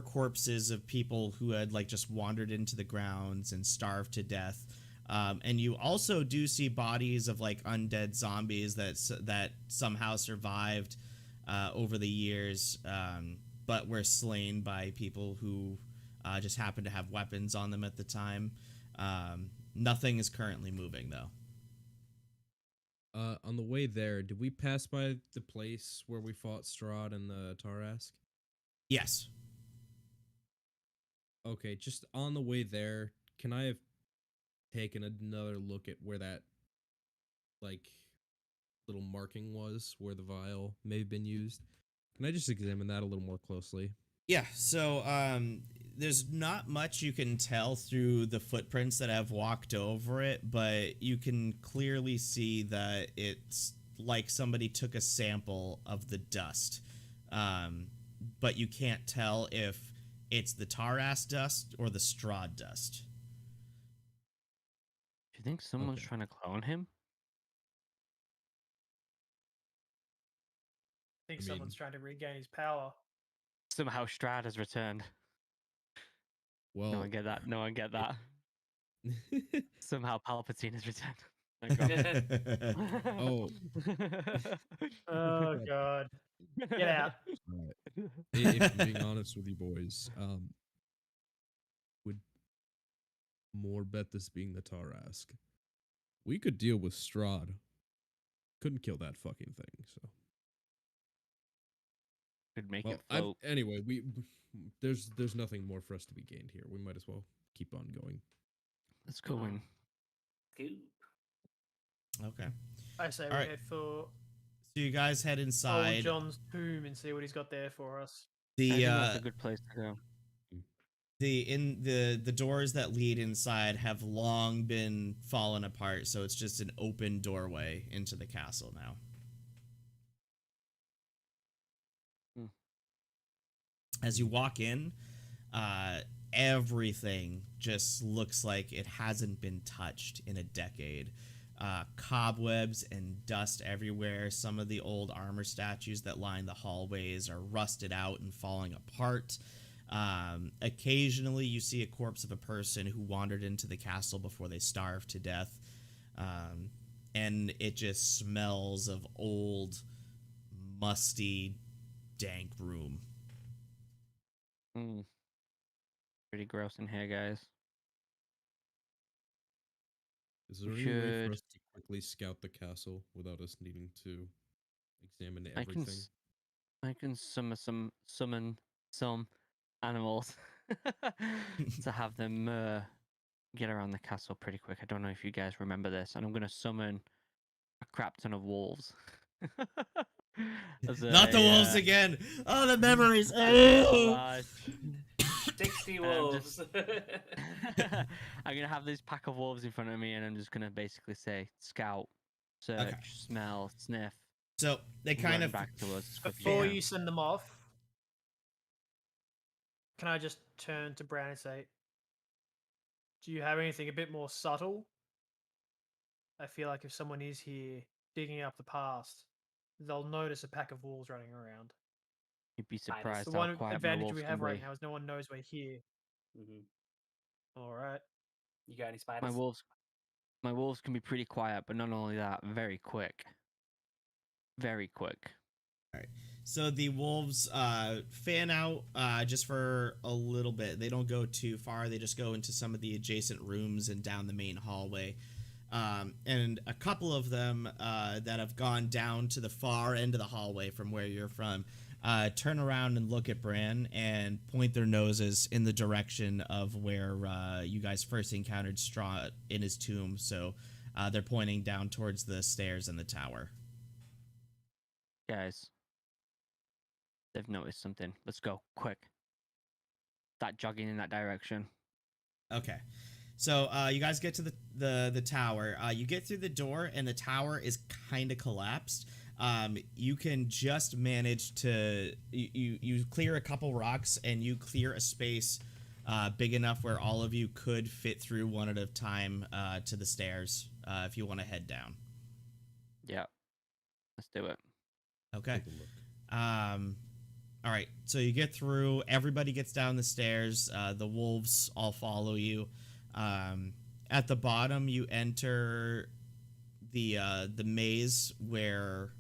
Speaker 2: corpses of people who had like just wandered into the grounds and starved to death. And you also do see bodies of like undead zombies that somehow survived over the years, but were slain by people who just happened to have weapons on them at the time. Nothing is currently moving though.
Speaker 1: On the way there, did we pass by the place where we fought Strahd and the Tarask?
Speaker 2: Yes.
Speaker 1: Okay, just on the way there, can I have taken another look at where that, like, little marking was, where the vial may have been used? Can I just examine that a little more closely?
Speaker 2: Yeah, so there's not much you can tell through the footprints that have walked over it, but you can clearly see that it's like somebody took a sample of the dust. But you can't tell if it's the Taras dust or the Strahd dust.
Speaker 4: Do you think someone's
Speaker 1: Okay.
Speaker 4: trying to clone him?
Speaker 3: I think
Speaker 1: I
Speaker 3: someone's
Speaker 1: mean-
Speaker 3: trying to regain his power.
Speaker 4: Somehow Strahd has returned.
Speaker 1: Well,
Speaker 4: No one get that. No one get that. Somehow Palpatine has returned. Thank God.
Speaker 1: Oh.
Speaker 3: Oh god. Get out.
Speaker 1: Alright. If I'm being honest with you boys, would more bet this being the Tarask. We could deal with Strahd. Couldn't kill that fucking thing, so.
Speaker 4: Could make
Speaker 1: Well,
Speaker 4: it float.
Speaker 1: anyway, there's nothing more for us to be gained here. We might as well keep on going.
Speaker 4: Let's go in.
Speaker 5: Cool.
Speaker 2: Okay.
Speaker 3: I say we
Speaker 2: Alright.
Speaker 3: head for
Speaker 2: So you guys head
Speaker 3: old
Speaker 2: inside.
Speaker 3: John's tomb and see what he's got there for us.
Speaker 4: I think
Speaker 2: The
Speaker 4: that's a good place to go.
Speaker 2: the doors that lead inside have long been fallen apart, so it's just an open doorway into the castle now. As you walk in, everything just looks like it hasn't been touched in a decade. Cobwebs and dust everywhere. Some of the old armor statues that line the hallways are rusted out and falling apart. Occasionally, you see a corpse of a person who wandered into the castle before they starved to death. And it just smells of old, musty, dank room.
Speaker 4: Pretty gross in here, guys.
Speaker 1: Is there
Speaker 4: We
Speaker 1: any way for
Speaker 4: should-
Speaker 1: us to quickly scout the castle without us needing to examine
Speaker 4: I can
Speaker 1: everything?
Speaker 4: I can summon some animals to have them get around the castle pretty quick. I don't know if you guys remember this, and I'm gonna summon a crap ton of wolves.
Speaker 2: Not the wolves again. Oh, the memories.
Speaker 4: Large.
Speaker 5: 60
Speaker 4: I'm
Speaker 5: wolves.
Speaker 4: just- I'm gonna have this pack of wolves in front of me, and I'm just gonna basically say scout, search, smell, sniff.
Speaker 2: So they kind
Speaker 4: run
Speaker 2: of
Speaker 4: back to us as quick as
Speaker 3: Before
Speaker 4: can.
Speaker 3: you send them off, can I just turn to Brown and say, do you have anything a bit more subtle? I feel like if someone is here digging up the past, they'll notice a pack of wolves running around.
Speaker 4: You'd be
Speaker 5: Spiders.
Speaker 4: surprised
Speaker 3: The
Speaker 4: how
Speaker 3: one
Speaker 4: quiet my
Speaker 3: advantage
Speaker 4: wolves
Speaker 3: we
Speaker 4: can
Speaker 3: have right
Speaker 4: be.
Speaker 3: now is no one knows we're here.
Speaker 5: Hmm.
Speaker 3: All right.
Speaker 5: You got any
Speaker 4: My
Speaker 5: spiders?
Speaker 4: wolves can be pretty quiet, but not only that, very quick. Very quick.
Speaker 2: All right. So the wolves fan out just for a little bit. They don't go too far. They just go into some of the adjacent rooms and down the main hallway. And a couple of them that have gone down to the far end of the hallway from where you're from turn around and look at Bran and point their noses in the direction of where you guys first encountered Straw in his tomb. So they're pointing down towards the stairs in the tower.
Speaker 4: Guys, they've noticed something. Let's go, quick. Start jogging in that direction.
Speaker 2: Okay. So you guys get to the tower. You get through the door, and the tower is kind of collapsed. You can just manage to you clear a couple rocks, and you clear a space big enough where all of you could fit through one at a time to the stairs if you want to head down.
Speaker 4: Yeah, let's do it.
Speaker 2: Okay.
Speaker 1: Take a look.
Speaker 2: All right. So you get through. Everybody gets down the stairs. The wolves all follow you. At the bottom, you enter the maze where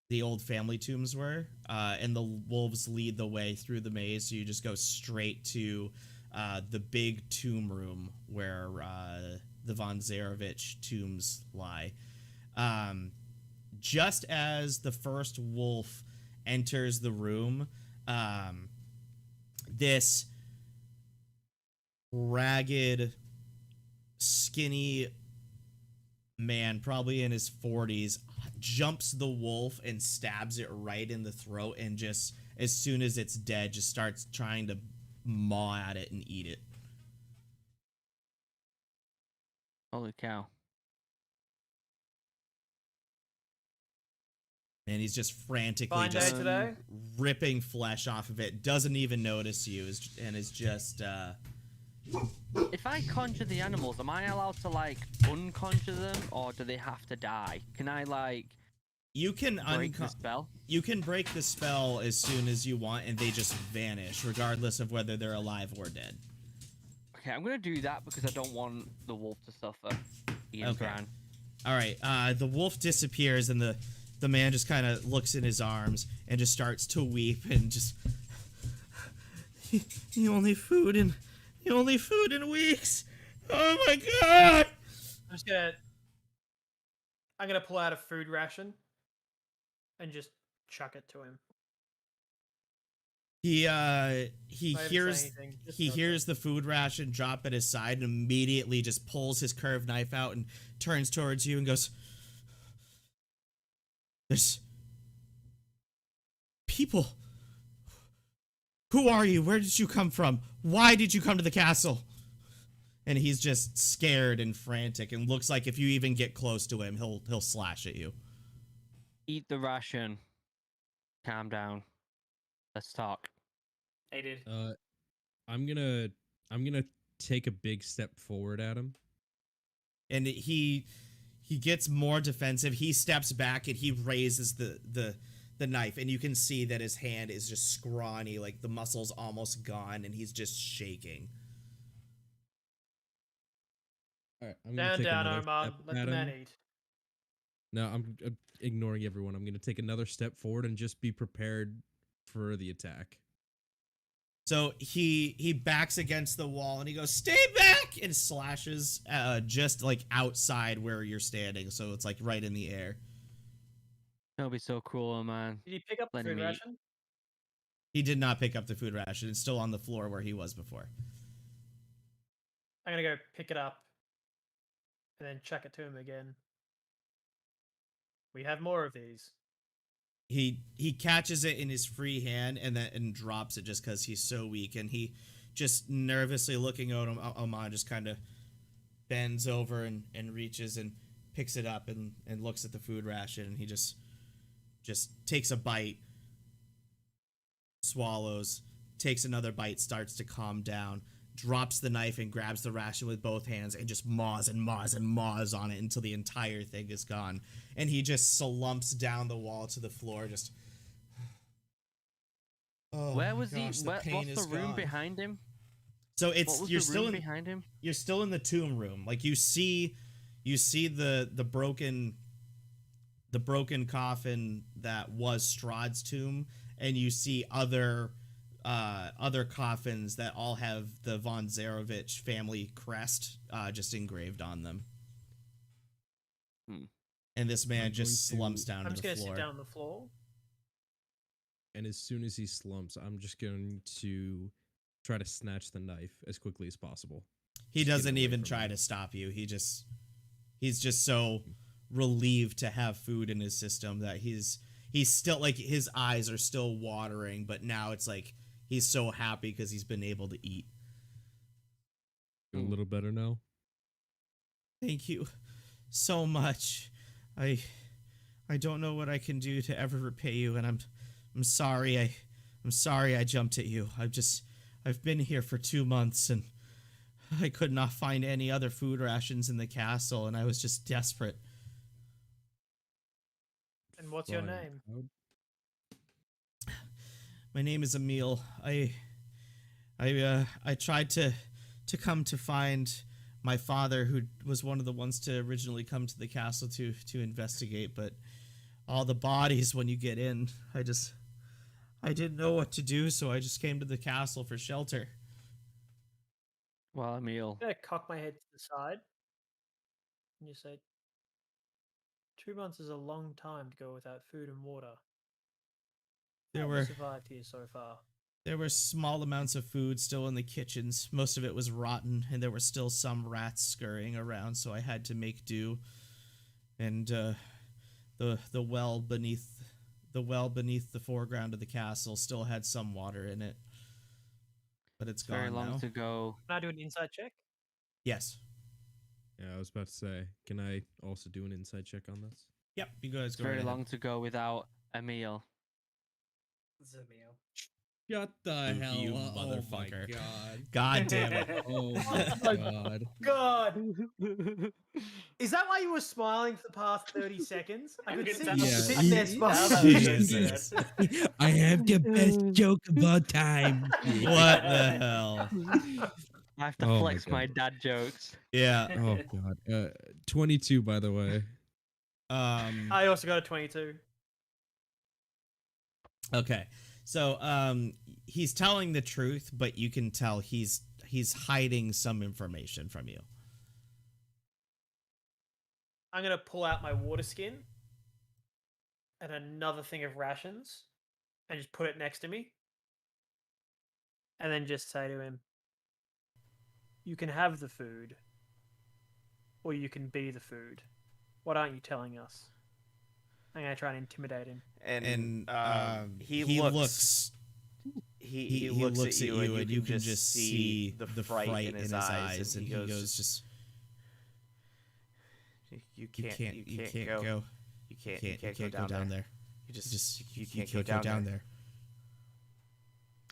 Speaker 2: the old family tombs were, and the wolves lead the way through the maze. So you just go straight to the big tomb room where the von Zarevich tombs lie. Just as the first wolf enters the room, this ragged, skinny man, probably in his 40s, jumps the wolf and stabs it right in the throat, and just as soon as it's dead, just starts trying to maw at it and eat it.
Speaker 4: Holy cow.
Speaker 2: And he's just frantically
Speaker 3: Fine day
Speaker 2: just
Speaker 3: today.
Speaker 2: ripping flesh off of it. Doesn't even notice you, and is just
Speaker 4: If I conjure the animals, am I allowed to like unconjure them, or do they have to die? Can I like
Speaker 2: you can
Speaker 4: break the spell?
Speaker 2: You can break the spell as soon as you want, and they just vanish, regardless of whether they're alive or dead.
Speaker 4: Okay, I'm gonna do that because I don't want the wolf to suffer. Ian
Speaker 2: Okay.
Speaker 4: Bran.
Speaker 2: All right. The wolf disappears, and the man just kind of looks in his arms and just starts to weep and just the only food in weeks. Oh my god!
Speaker 3: I'm gonna pull out a food ration and just chuck it to him.
Speaker 2: He
Speaker 3: I haven't
Speaker 2: hears
Speaker 3: said anything, just
Speaker 2: he
Speaker 3: nothing.
Speaker 2: hears the food ration drop at his side and immediately just pulls his curved knife out and turns towards you and goes, "There's people. Who are you? Where did you come from? Why did you come to the castle?" And he's just scared and frantic and looks like if you even get close to him, he'll slash at you.
Speaker 4: Eat the ration. Calm down. Let's talk.
Speaker 5: Hey, dude.
Speaker 1: I'm gonna take a big step forward at him.
Speaker 2: And he gets more defensive. He steps back and he raises the knife, and you can see that his hand is just scrawny, like the muscle's almost gone, and he's just shaking.
Speaker 1: All right, I'm gonna
Speaker 3: Down,
Speaker 1: take
Speaker 3: down,
Speaker 1: another
Speaker 3: Oman.
Speaker 1: step
Speaker 3: Let
Speaker 1: at
Speaker 3: the man
Speaker 1: him.
Speaker 3: eat.
Speaker 1: No, I'm ignoring everyone. I'm gonna take another step forward and just be prepared for the attack.
Speaker 2: So he backs against the wall and he goes, "Stay back!" and slashes just like outside where you're standing. So it's like right in the air.
Speaker 4: That'll be so cool, man.
Speaker 3: Did he pick up the
Speaker 4: Let
Speaker 3: food
Speaker 4: him eat.
Speaker 3: ration?
Speaker 2: He did not pick up the food ration. It's still on the floor where he was before.
Speaker 3: I'm gonna go pick it up and then chuck it to him again. We have more of these.
Speaker 2: He catches it in his free hand and drops it just because he's so weak, and he just nervously looking at him. Oman just kind of bends over and reaches and picks it up and looks at the food ration, and he just takes a bite, swallows, takes another bite, starts to calm down, drops the knife and grabs the ration with both hands and just maws and maws and maws on it until the entire thing is gone. And he just slumps down the wall to the floor, just Oh
Speaker 4: Where
Speaker 2: my
Speaker 4: was
Speaker 2: gosh,
Speaker 4: he?
Speaker 2: the pain
Speaker 4: What's the
Speaker 2: is
Speaker 4: room
Speaker 2: gone.
Speaker 4: behind him?
Speaker 2: So
Speaker 4: What
Speaker 2: it's
Speaker 4: was
Speaker 2: you're
Speaker 4: the
Speaker 2: still
Speaker 4: room
Speaker 2: in
Speaker 4: behind him?
Speaker 2: you're still in the tomb room. Like you see the broken coffin that was Strahd's tomb, and you see other coffins that all have the von Zarovich family crest just engraved on them.
Speaker 4: Hmm.
Speaker 2: And this man
Speaker 1: I'm
Speaker 2: just
Speaker 1: going to-
Speaker 2: slumps down
Speaker 3: I'm
Speaker 2: to
Speaker 3: just
Speaker 2: the
Speaker 3: gonna
Speaker 2: floor.
Speaker 3: sit down on the floor.
Speaker 1: And as soon as he slumps, I'm just going to try to snatch the knife as quickly as possible.
Speaker 2: He
Speaker 1: Just get it
Speaker 2: doesn't
Speaker 1: away
Speaker 2: even
Speaker 1: from
Speaker 2: try
Speaker 1: me.
Speaker 2: to stop you. He's just so relieved to have food in his system that he's still like his eyes are still watering, but now it's like he's so happy because he's been able to eat.
Speaker 1: A little better now.
Speaker 2: Thank you so much. I don't know what I can do to ever repay you, and I'm sorry. I'm sorry I jumped at you. I've been here for 2 months and I could not find any other food rations in the castle, and I was just desperate.
Speaker 3: And what's your
Speaker 1: Fine.
Speaker 3: name?
Speaker 2: My name is Emil. I tried to come to find my father, who was one of the ones to originally come to the castle to investigate, but all the bodies when you get in, I didn't know what to do, so I just came to the castle for shelter.
Speaker 4: Well, Emil.
Speaker 3: I'm gonna cock my head to the side and just say, 2 months is a long time to go without food and water.
Speaker 2: There
Speaker 3: How have
Speaker 2: were
Speaker 3: you survived here so far.
Speaker 2: There were small amounts of food still in the kitchens. Most of it was rotten, and there were still some rats scurrying around, so I had to make do. And the well beneath the foreground of the castle still had some water in it, but it's gone
Speaker 4: Very long
Speaker 2: now.
Speaker 4: to go.
Speaker 3: Can I do an insight check?
Speaker 2: Yes.
Speaker 1: Yeah, I was about to say, can I also do an insight check on this?
Speaker 2: Yep. You guys
Speaker 4: It's
Speaker 2: go
Speaker 4: very
Speaker 2: right
Speaker 4: long
Speaker 2: ahead.
Speaker 4: to go without a meal.
Speaker 5: Zamil.
Speaker 1: Shut the
Speaker 2: You-
Speaker 1: hell
Speaker 2: you
Speaker 1: up.
Speaker 2: motherfucker.
Speaker 1: Oh my god.
Speaker 2: God damn it.
Speaker 1: Oh my god.
Speaker 3: God! Is that why you were smiling for the past 30 seconds? I could
Speaker 5: could
Speaker 3: see
Speaker 5: tell.
Speaker 3: you
Speaker 1: Yeah.
Speaker 3: sitting there
Speaker 5: Now
Speaker 3: smiling.
Speaker 5: that was good,
Speaker 2: Jesus.
Speaker 5: yeah.
Speaker 1: I have the best joke of all time.
Speaker 2: What the hell?
Speaker 4: I have to
Speaker 1: Oh my
Speaker 4: flex
Speaker 1: God.
Speaker 4: my dad jokes.
Speaker 2: Yeah.
Speaker 1: Oh god. 22 by the way.
Speaker 3: I also got a 22.
Speaker 2: Okay. So he's telling the truth, but you can tell he's hiding some information from you.
Speaker 3: I'm gonna pull out my water skin and another thing of rations and just put it next to me. And then just say to him, you can have the food, or you can be the food. What aren't you telling us? I'm gonna try and intimidate him.
Speaker 2: And
Speaker 6: he
Speaker 2: he
Speaker 6: looks
Speaker 2: looks
Speaker 6: he looks at you and you can just see the fright in his eyes,
Speaker 2: and he goes just
Speaker 6: you
Speaker 2: you
Speaker 6: can't
Speaker 2: go
Speaker 6: you can't go down there. You
Speaker 2: you
Speaker 6: can't go down there.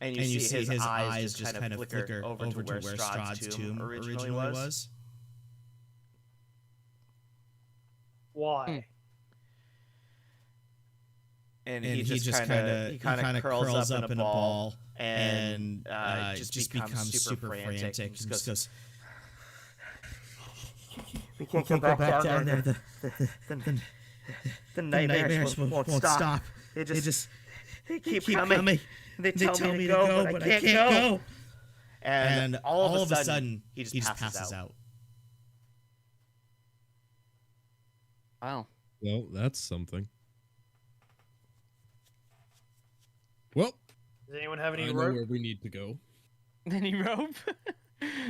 Speaker 6: And you see his eyes just kind of flicker over to where Strahd's tomb originally was.
Speaker 3: Why?
Speaker 6: And
Speaker 2: And
Speaker 6: he just kind of curls up in a ball and just becomes super frantic and just goes, "We can't go back down there. The nightmares won't stop. They just keep coming. They tell me to go, but I can't go." And all of a sudden, he just passes out.
Speaker 4: Wow.
Speaker 1: Well, that's something. Well,
Speaker 3: Does anyone have any
Speaker 1: I know
Speaker 3: rope?
Speaker 1: where we need to go.
Speaker 4: Any rope?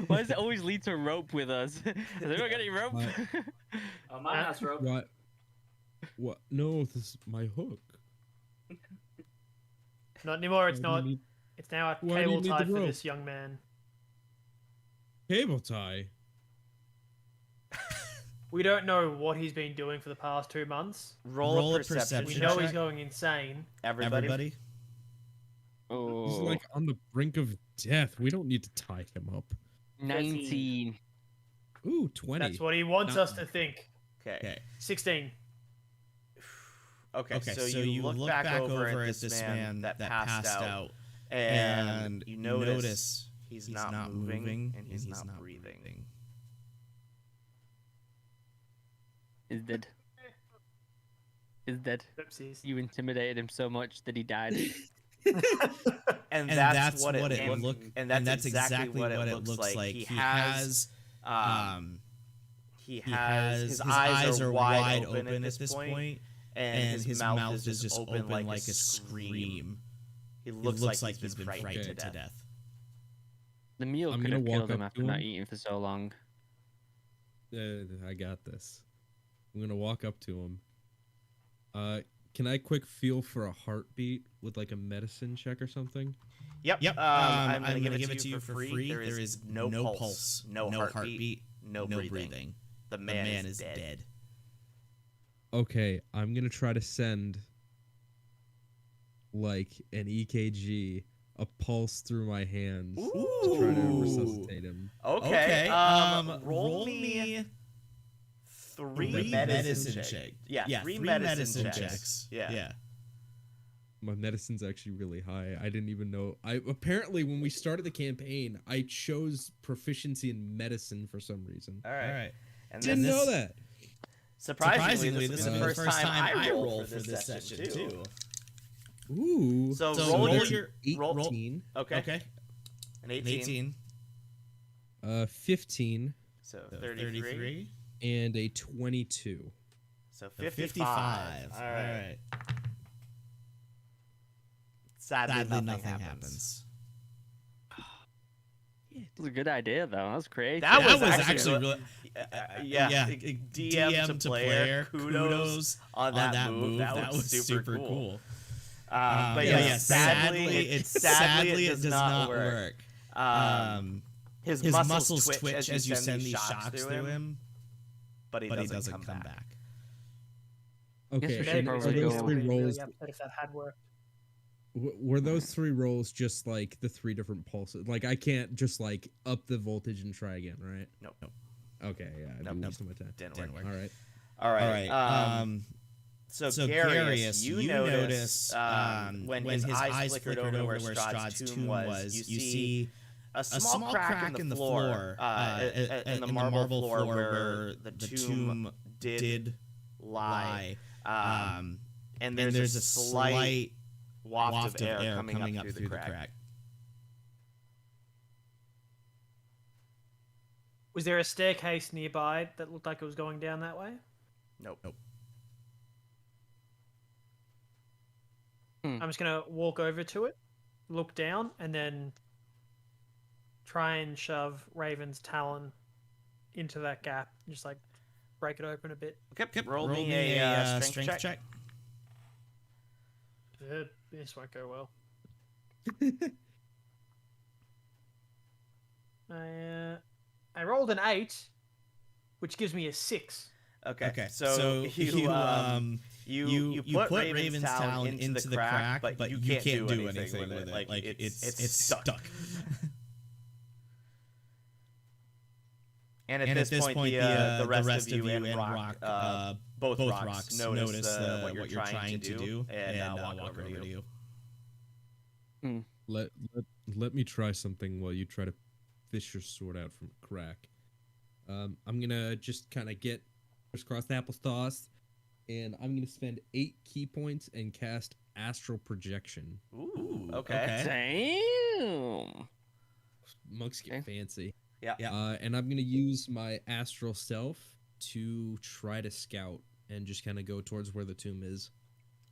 Speaker 4: Why does it always lead to rope with us? Has anyone got any rope?
Speaker 1: What?
Speaker 5: Oh, mine has rope.
Speaker 1: What? What? No, this is my hook.
Speaker 3: Not anymore. It's
Speaker 1: Why do you
Speaker 3: not.
Speaker 1: need
Speaker 3: It's now a
Speaker 1: Why do you
Speaker 3: cable
Speaker 1: need the
Speaker 3: tied for
Speaker 1: rope?
Speaker 3: this young man.
Speaker 1: cable tie.
Speaker 3: We don't know what he's been doing for the past 2 months.
Speaker 6: Roll a
Speaker 3: We
Speaker 6: perception
Speaker 3: know
Speaker 6: check.
Speaker 3: he's going insane.
Speaker 6: Everybody.
Speaker 4: Oh,
Speaker 1: He's like on the brink of death. We don't need to tie him up.
Speaker 4: 19.
Speaker 1: Ooh, 20.
Speaker 3: That's what he wants
Speaker 1: Not-
Speaker 3: us to think.
Speaker 6: Okay.
Speaker 3: 16.
Speaker 6: Okay.
Speaker 2: Okay,
Speaker 6: So you look back over at this man that passed out, and you notice he's not moving and he's not breathing.
Speaker 4: Is dead. Is dead.
Speaker 3: Oopsies.
Speaker 4: You intimidated him so much that he died.
Speaker 6: And that's what it looked. And that's exactly what it looks like. He has his eyes are wide open at this point, and his mouth is just open like a scream. He looks like he's been frightened to death.
Speaker 4: The meal
Speaker 1: I'm
Speaker 4: could
Speaker 1: gonna
Speaker 4: have
Speaker 1: walk
Speaker 4: killed him
Speaker 1: up
Speaker 4: after
Speaker 1: to
Speaker 4: not
Speaker 1: him.
Speaker 4: eating for so long.
Speaker 1: I got this. I'm gonna walk up to him. Can I quick feel for a heartbeat with like a medicine check or something?
Speaker 6: Yep. I'm gonna give it to you for free. There is no pulse, no heartbeat, no breathing. The man is dead.
Speaker 1: Okay, I'm gonna try to send like an EKG, a pulse through my hands to try to resuscitate him.
Speaker 6: Okay. Roll me 3 medicine checks. Yeah, 3 medicine checks. Yeah.
Speaker 1: My medicine's actually really high. I didn't even know. Apparently when we started the campaign, I chose proficiency in medicine for some reason.
Speaker 6: All right. And
Speaker 1: Didn't know that.
Speaker 6: Surprisingly, this is the first time I roll for this session too.
Speaker 1: Ooh.
Speaker 6: So
Speaker 1: roll
Speaker 6: your
Speaker 1: 18.
Speaker 6: Okay. An 18.
Speaker 1: 15.
Speaker 6: So 33.
Speaker 1: And a 22.
Speaker 6: So 55. All right. Sadly, nothing happens.
Speaker 4: It was a good idea, though. That was creative.
Speaker 6: That was actually really... yeah. DM to player. Kudos on that move. That was super cool. But yeah, sadly, it does not work. His muscles twitch as you send these shocks through him, but he doesn't come back.
Speaker 1: Okay,
Speaker 4: we should
Speaker 1: and
Speaker 4: probably
Speaker 1: are those
Speaker 4: go-
Speaker 1: three rolls?
Speaker 3: If that had worked.
Speaker 1: Were those 3 rolls just like the 3 different pulses? Like I can't just like up the voltage and try again, right?
Speaker 6: Nope.
Speaker 1: Okay, yeah, I'd be wasting my time.
Speaker 6: Didn't work.
Speaker 1: All right.
Speaker 6: So Garius, you notice when his eyes flickered over to where Strahd's tomb was, you see a small crack in the floor, in the marble floor where the tomb did lie. And there's a slight waft of air coming up through the crack.
Speaker 3: Was there a staircase nearby that looked like it was going down that way?
Speaker 6: Nope.
Speaker 3: I'm just gonna walk over to it, look down, and then try and shove Raven's talon into that gap. Just like break it open a bit.
Speaker 6: Okay. Roll me a strength check.
Speaker 3: This won't go well. I rolled an 8, which gives me a 6.
Speaker 6: Okay. So you put Raven's talon into the crack, but you can't do anything with it. Like it's stuck. And at this point, the rest of you and Rock, both rocks notice what you're trying to do, and I'll walk over to you.
Speaker 1: Let me try something while you try to fish your sword out from a crack. I'm gonna just kind of get crossed apples tossed, and I'm gonna spend 8 key points and cast astral projection.
Speaker 6: Ooh, okay.
Speaker 4: Damn.
Speaker 1: Monks get fancy.
Speaker 6: Yeah.
Speaker 1: And I'm gonna use my astral self to try to scout and just kind of go towards where the tomb is.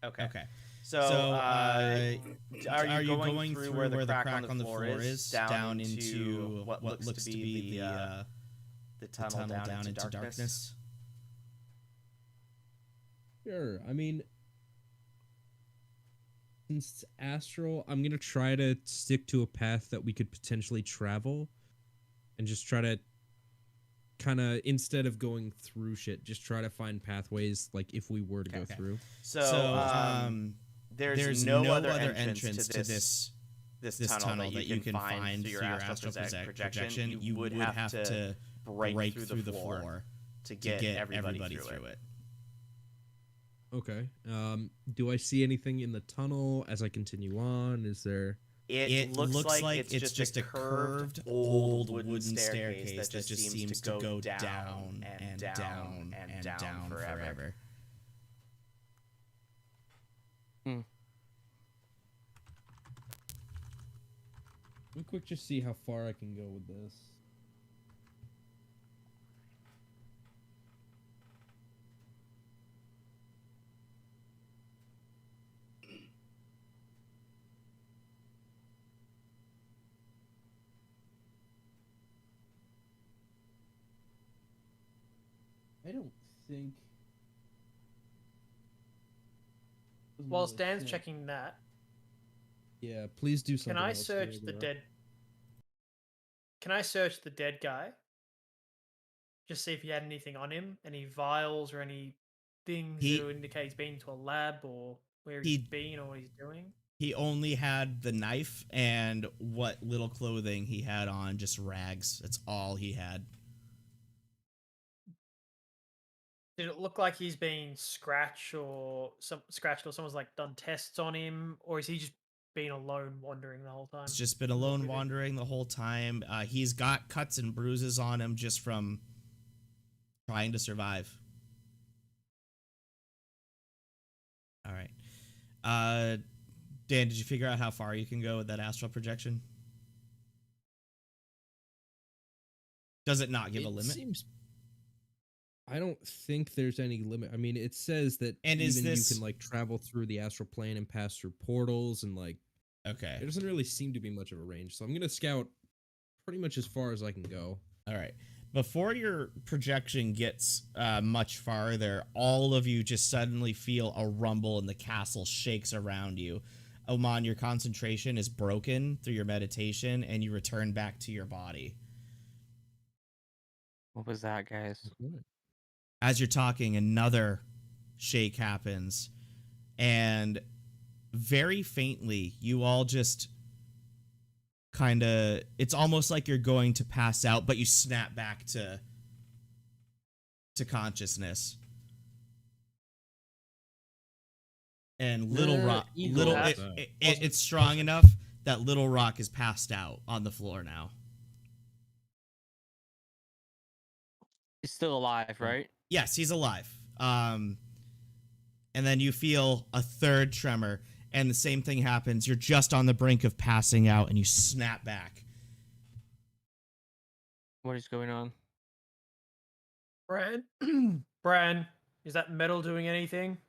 Speaker 6: Okay. So, are you going through where the crack on the floor is, down into what looks to be the tunnel down into darkness?
Speaker 1: Sure. I mean, since it's astral, I'm gonna try to stick to a path that we could potentially travel, and just try to kind of, instead of going through shit, just try to find pathways, like if we were to go through.
Speaker 6: So, there's no other entrance to this tunnel that you can find through your astral projection. You would have to break through the floor to get everybody through it.
Speaker 1: Okay. Do I see anything in the tunnel as I continue on? Is there...
Speaker 6: It looks like it's just a curved old wooden staircase that just seems to go down and down and down forever.
Speaker 4: Hmm.
Speaker 1: Let me quick just see how far I can go with this. I don't think.
Speaker 3: While Stan's checking that,
Speaker 1: yeah, please do something.
Speaker 3: can I
Speaker 1: else
Speaker 3: search
Speaker 1: here,
Speaker 3: the
Speaker 1: bro.
Speaker 3: dead? Can I search the dead guy? Just see if he had anything on him, any vials or any things that would indicate he's been to a lab or where he's been or what he's doing.
Speaker 2: He only had the knife and what little clothing he had on, just rags. That's all he had.
Speaker 3: Did it look like he's been scratched or someone's like done tests on him, or is he just been alone wandering the whole time?
Speaker 2: He's just been alone wandering the whole time. He's got cuts and bruises on him just from trying to survive. All right. Dan, did you figure out how far you can go with that astral projection? Does it not give a limit?
Speaker 1: I don't think there's any limit. I mean, it says that you can like travel through the astral plane and pass through portals and like.
Speaker 2: Okay.
Speaker 1: There doesn't really seem to be much of a range, so I'm gonna scout pretty much as far as I can go.
Speaker 2: All right. Before your projection gets much farther, all of you just suddenly feel a rumble and the castle shakes around you. Oman, your concentration is broken through your meditation and you return back to your body.
Speaker 4: What was that, guys?
Speaker 2: As you're talking, another shake happens, and very faintly, you all just kind of, it's almost like you're going to pass out, but you snap back to consciousness. And Little Rock, it's strong enough that Little Rock is passed out on the floor now.
Speaker 4: He's still alive, right?
Speaker 2: Yes, he's alive. And then you feel a third tremor, and the same thing happens. You're just on the brink of passing out, and you snap back.
Speaker 4: What is going on?
Speaker 3: Bran, is that metal doing anything?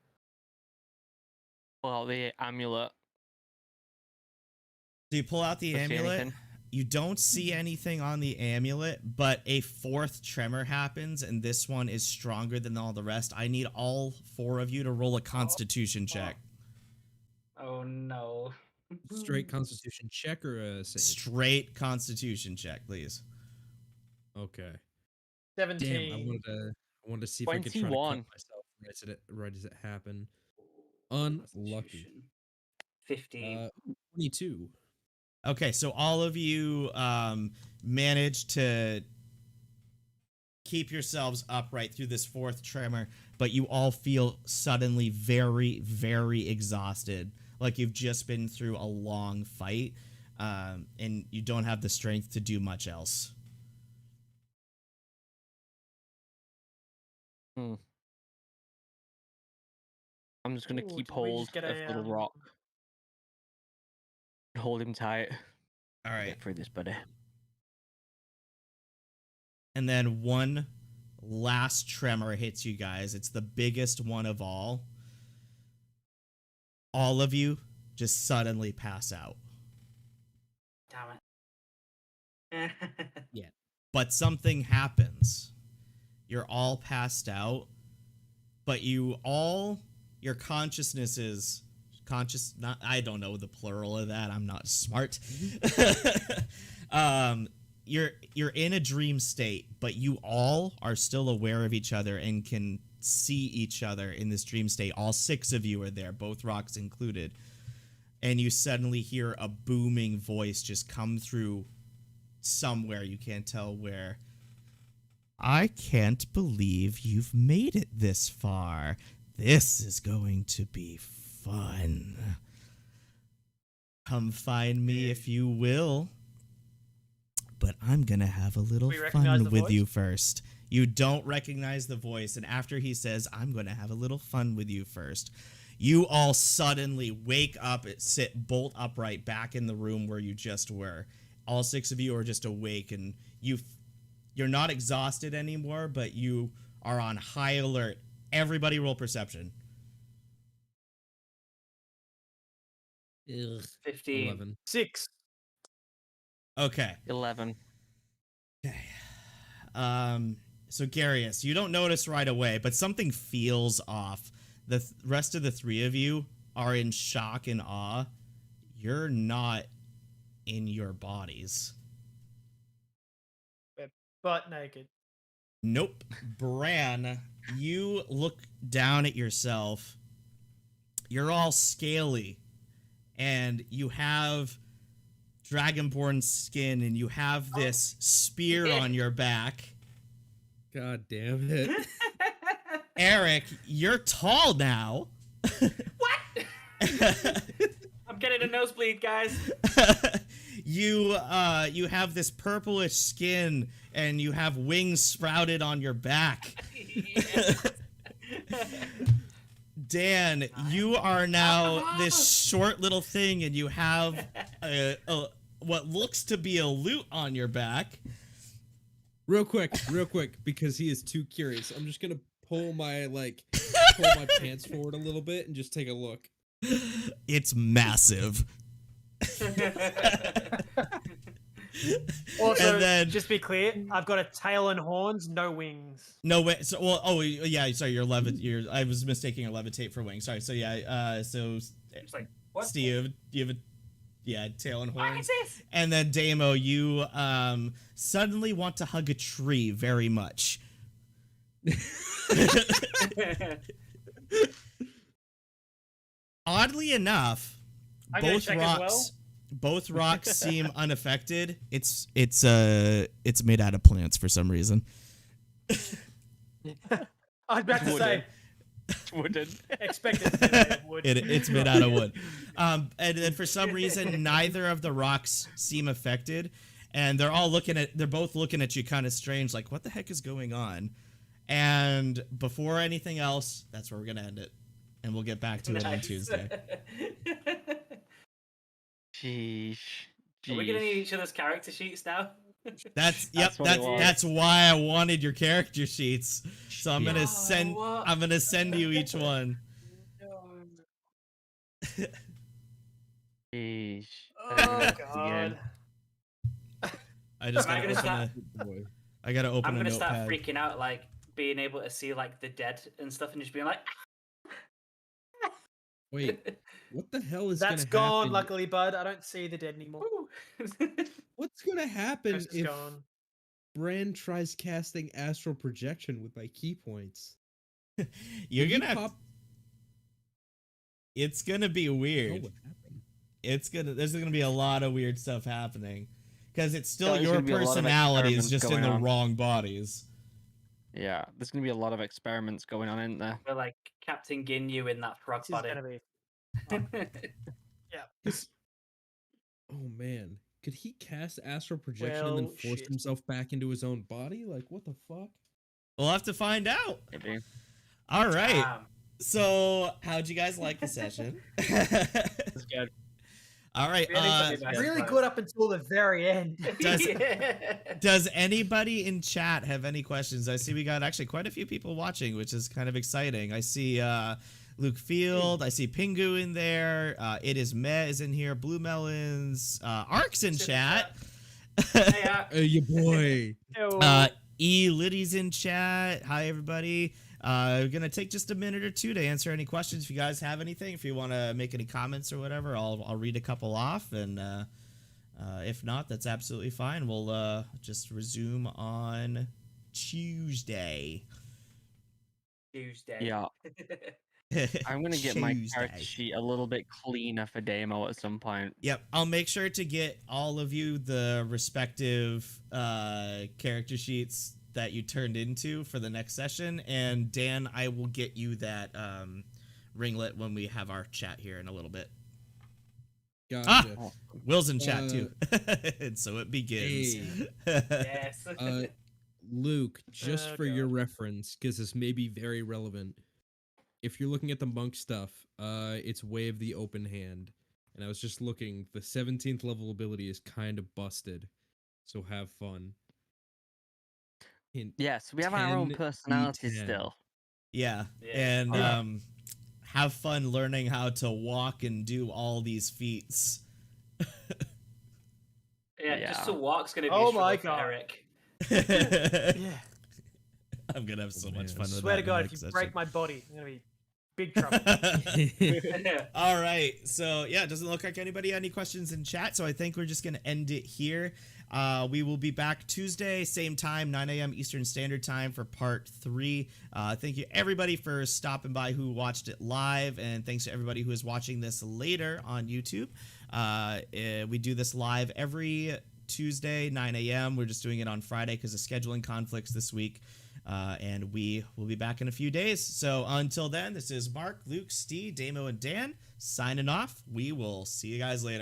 Speaker 4: Well, the amulet.
Speaker 2: So you pull out the amulet. You don't see anything on the amulet, but a fourth tremor happens, and this one is stronger than all the rest. I need all four of you to roll a Constitution check.
Speaker 5: Oh no!
Speaker 1: Straight Constitution check or a save?
Speaker 2: Straight Constitution check, please.
Speaker 1: Okay.
Speaker 3: 17.
Speaker 1: Damn, I wanted to see if I could try to cut myself right as it happened. Unlucky.
Speaker 5: 50.
Speaker 1: 22.
Speaker 2: Okay, so all of you managed to keep yourselves upright through this fourth tremor, but you all feel suddenly very, very exhausted, like you've just been through a long fight, and you don't have the strength to do much else.
Speaker 4: I'm just gonna keep hold of Little Rock. Hold him tight.
Speaker 2: All right.
Speaker 4: Get through this, buddy.
Speaker 2: And then one last tremor hits you guys. It's the biggest one of all. All of you just suddenly pass out.
Speaker 5: Damn it.
Speaker 2: Yeah. But something happens. You're all passed out, but your consciousness is I don't know the plural of that. I'm not smart. You're in a dream state, but you all are still aware of each other and can see each other in this dream state. All 6 of you are there, both rocks included. And you suddenly hear a booming voice just come through somewhere. You can't tell where. I can't believe you've made it this far. This is going to be fun. Come find me if you will. But I'm going to have a little
Speaker 3: We recognize
Speaker 2: fun
Speaker 3: the
Speaker 2: with
Speaker 3: voice?
Speaker 2: you first. You don't recognize the voice. And after he says, I'm going to have a little fun with you first, you all suddenly wake up, sit bolt upright back in the room where you just were. All 6 of you are just awake, and you're not exhausted anymore, but you are on high alert. Everybody roll perception.
Speaker 5: 15.
Speaker 1: 11.
Speaker 3: 6.
Speaker 2: Okay.
Speaker 4: 11.
Speaker 2: Okay. So Garius, you don't notice right away, but something feels off. The rest of the 3 of you are in shock and awe. You're not in your bodies.
Speaker 3: We're butt naked.
Speaker 2: Nope. Bran, you look down at yourself. You're all scaly, and you have dragonborn skin, and you have this spear on your back.
Speaker 1: God damn it.
Speaker 2: Eric, you're tall now.
Speaker 5: What? I'm getting a nosebleed, guys.
Speaker 2: You have this purplish skin, and you have wings sprouted on your back. Dan, you are now this short little thing, and you have what looks to be a lute on your back.
Speaker 1: Real quick, because he is too curious. I'm just gonna pull my pants forward a little bit and just take a look.
Speaker 2: It's massive.
Speaker 3: Also,
Speaker 2: And then-
Speaker 3: just be clear, I've got a tail and horns, no wings.
Speaker 2: No way. So, well, oh yeah. Sorry, I was mistaking your levitate for wings. Sorry. So yeah. So
Speaker 5: It's like, what?
Speaker 2: Steve, you have a tail and
Speaker 5: What
Speaker 2: horns.
Speaker 5: is this?
Speaker 2: And then Damo, you suddenly want to hug a tree very much. Oddly enough,
Speaker 3: I'm gonna
Speaker 2: both
Speaker 3: check as
Speaker 2: rocks
Speaker 3: well.
Speaker 2: both rocks seem unaffected. It's made out of plants for some reason.
Speaker 3: I was about to say,
Speaker 4: Wooden.
Speaker 3: expected to be made of wood.
Speaker 2: It's made out of wood. And then for some reason, neither of the rocks seem affected, and they're both looking at you kind of strange, like, what the heck is going on? And before anything else, that's where we're gonna end it, and we'll get back to it on
Speaker 5: Nice.
Speaker 2: Tuesday.
Speaker 4: Sheesh.
Speaker 5: Are we gonna need each other's character sheets now?
Speaker 2: That's
Speaker 4: what it was.
Speaker 2: that's why I wanted your character sheets. So I'm gonna send
Speaker 5: what?
Speaker 2: I'm gonna send you each one.
Speaker 4: Sheesh.
Speaker 3: Oh god.
Speaker 2: I just
Speaker 5: I'm
Speaker 2: gotta
Speaker 5: gonna
Speaker 2: open
Speaker 5: start-
Speaker 1: Boy.
Speaker 2: I gotta open
Speaker 5: I'm
Speaker 2: a
Speaker 5: gonna start
Speaker 2: notepad.
Speaker 5: freaking out, like being able to see like the dead and stuff, and just being like,
Speaker 1: Wait, what the hell is
Speaker 3: That's
Speaker 1: gonna
Speaker 3: gone,
Speaker 1: happen?
Speaker 3: luckily, bud. I don't see the dead anymore.
Speaker 1: What's gonna happen
Speaker 3: Ghost is
Speaker 1: if
Speaker 3: gone.
Speaker 1: Bran tries casting astral projection with my key points?
Speaker 2: You're
Speaker 1: Will he
Speaker 2: gonna have,
Speaker 1: pop.
Speaker 2: it's gonna be
Speaker 1: Oh,
Speaker 2: weird.
Speaker 1: what happened?
Speaker 2: There's gonna be a lot of weird stuff happening. Because it's still
Speaker 4: There's
Speaker 2: your
Speaker 4: gonna be a lot of
Speaker 2: personalities
Speaker 4: experiments
Speaker 2: just in
Speaker 4: going
Speaker 2: the
Speaker 4: on.
Speaker 2: wrong bodies.
Speaker 4: Yeah, there's gonna be a lot of experiments going on, isn't there?
Speaker 5: We're like Captain Ginyu in that frog
Speaker 3: This is
Speaker 5: body.
Speaker 3: gonna be.
Speaker 1: Oh man, could he cast astral projection and then
Speaker 3: Well,
Speaker 1: force
Speaker 3: shit.
Speaker 1: himself back into his own body? Like, what the fuck?
Speaker 2: We'll have to find out.
Speaker 4: Maybe.
Speaker 2: All right.
Speaker 5: Damn.
Speaker 2: So, how'd you guys like the session?
Speaker 4: That's good.
Speaker 2: All right.
Speaker 5: Really funny, guys.
Speaker 3: Really good up until the very end.
Speaker 2: Does-
Speaker 5: Yeah.
Speaker 2: Does anybody in chat have any questions? I see we got actually quite a few people watching, which is kind of exciting. I see Luke Field. I see Pingu in there. It is Meh is in here. Blue Melons. Ark's in chat.
Speaker 5: Hey,
Speaker 1: Hey, your boy.
Speaker 3: Ew.
Speaker 2: E. Liddy's in chat. Hi, everybody. We're going to take just a minute or two to answer any questions. If you guys have anything, if you want to make any comments or whatever, I'll read a couple off. And if not, that's absolutely fine. We'll just resume on Tuesday.
Speaker 5: Tuesday.
Speaker 4: Yeah, I'm gonna get my character
Speaker 2: Tuesday.
Speaker 4: sheet a little bit cleaner for Damo at some point.
Speaker 2: Yep, I'll make sure to get all of you the respective character sheets that you turned into for the next session. And Dan, I will get you that ringlet when we have our chat here in a little bit.
Speaker 1: Gotcha.
Speaker 2: Will's in chat too. And so it begins.
Speaker 1: Hey.
Speaker 5: Yes.
Speaker 1: Luke, just
Speaker 3: Oh,
Speaker 1: for your
Speaker 3: God.
Speaker 1: reference, because this may be very relevant. If you're looking at the monk stuff, it's Way of the Open Hand. And I was just looking, the 17th level ability is kind of busted. So have fun. Hint,
Speaker 4: Yes, we have our own
Speaker 1: 10
Speaker 4: personalities
Speaker 1: D10.
Speaker 4: still.
Speaker 2: Yeah.
Speaker 5: Yeah.
Speaker 2: And
Speaker 3: Yeah.
Speaker 2: have fun learning how to walk and do all these feats.
Speaker 5: Yeah, just to
Speaker 4: Yeah.
Speaker 5: walk's gonna be
Speaker 3: Oh
Speaker 5: a struggle
Speaker 3: my
Speaker 5: for
Speaker 3: God.
Speaker 5: Eric.
Speaker 3: Yeah.
Speaker 2: I'm gonna have so
Speaker 1: Oh,
Speaker 2: much
Speaker 1: man.
Speaker 2: fun with
Speaker 3: Swear
Speaker 2: that
Speaker 3: to God,
Speaker 2: in
Speaker 3: if
Speaker 2: the
Speaker 3: you
Speaker 2: next
Speaker 3: break my body, I'm gonna be big trouble.
Speaker 2: session. All right, so yeah, it doesn't look like anybody had any questions in chat, so I think we're just gonna end it here. We will be back Tuesday, same time, 9 a.m. Eastern Standard Time for part 3. Thank you everybody for stopping by who watched it live, and thanks to everybody who is watching this later on YouTube. We do this live every Tuesday, 9 a.m. We're just doing it on Friday because of scheduling conflicts this week. And we will be back in a few days. So until then, this is Mark, Luke, Steve, Damo, and Dan signing off. We will see you guys later.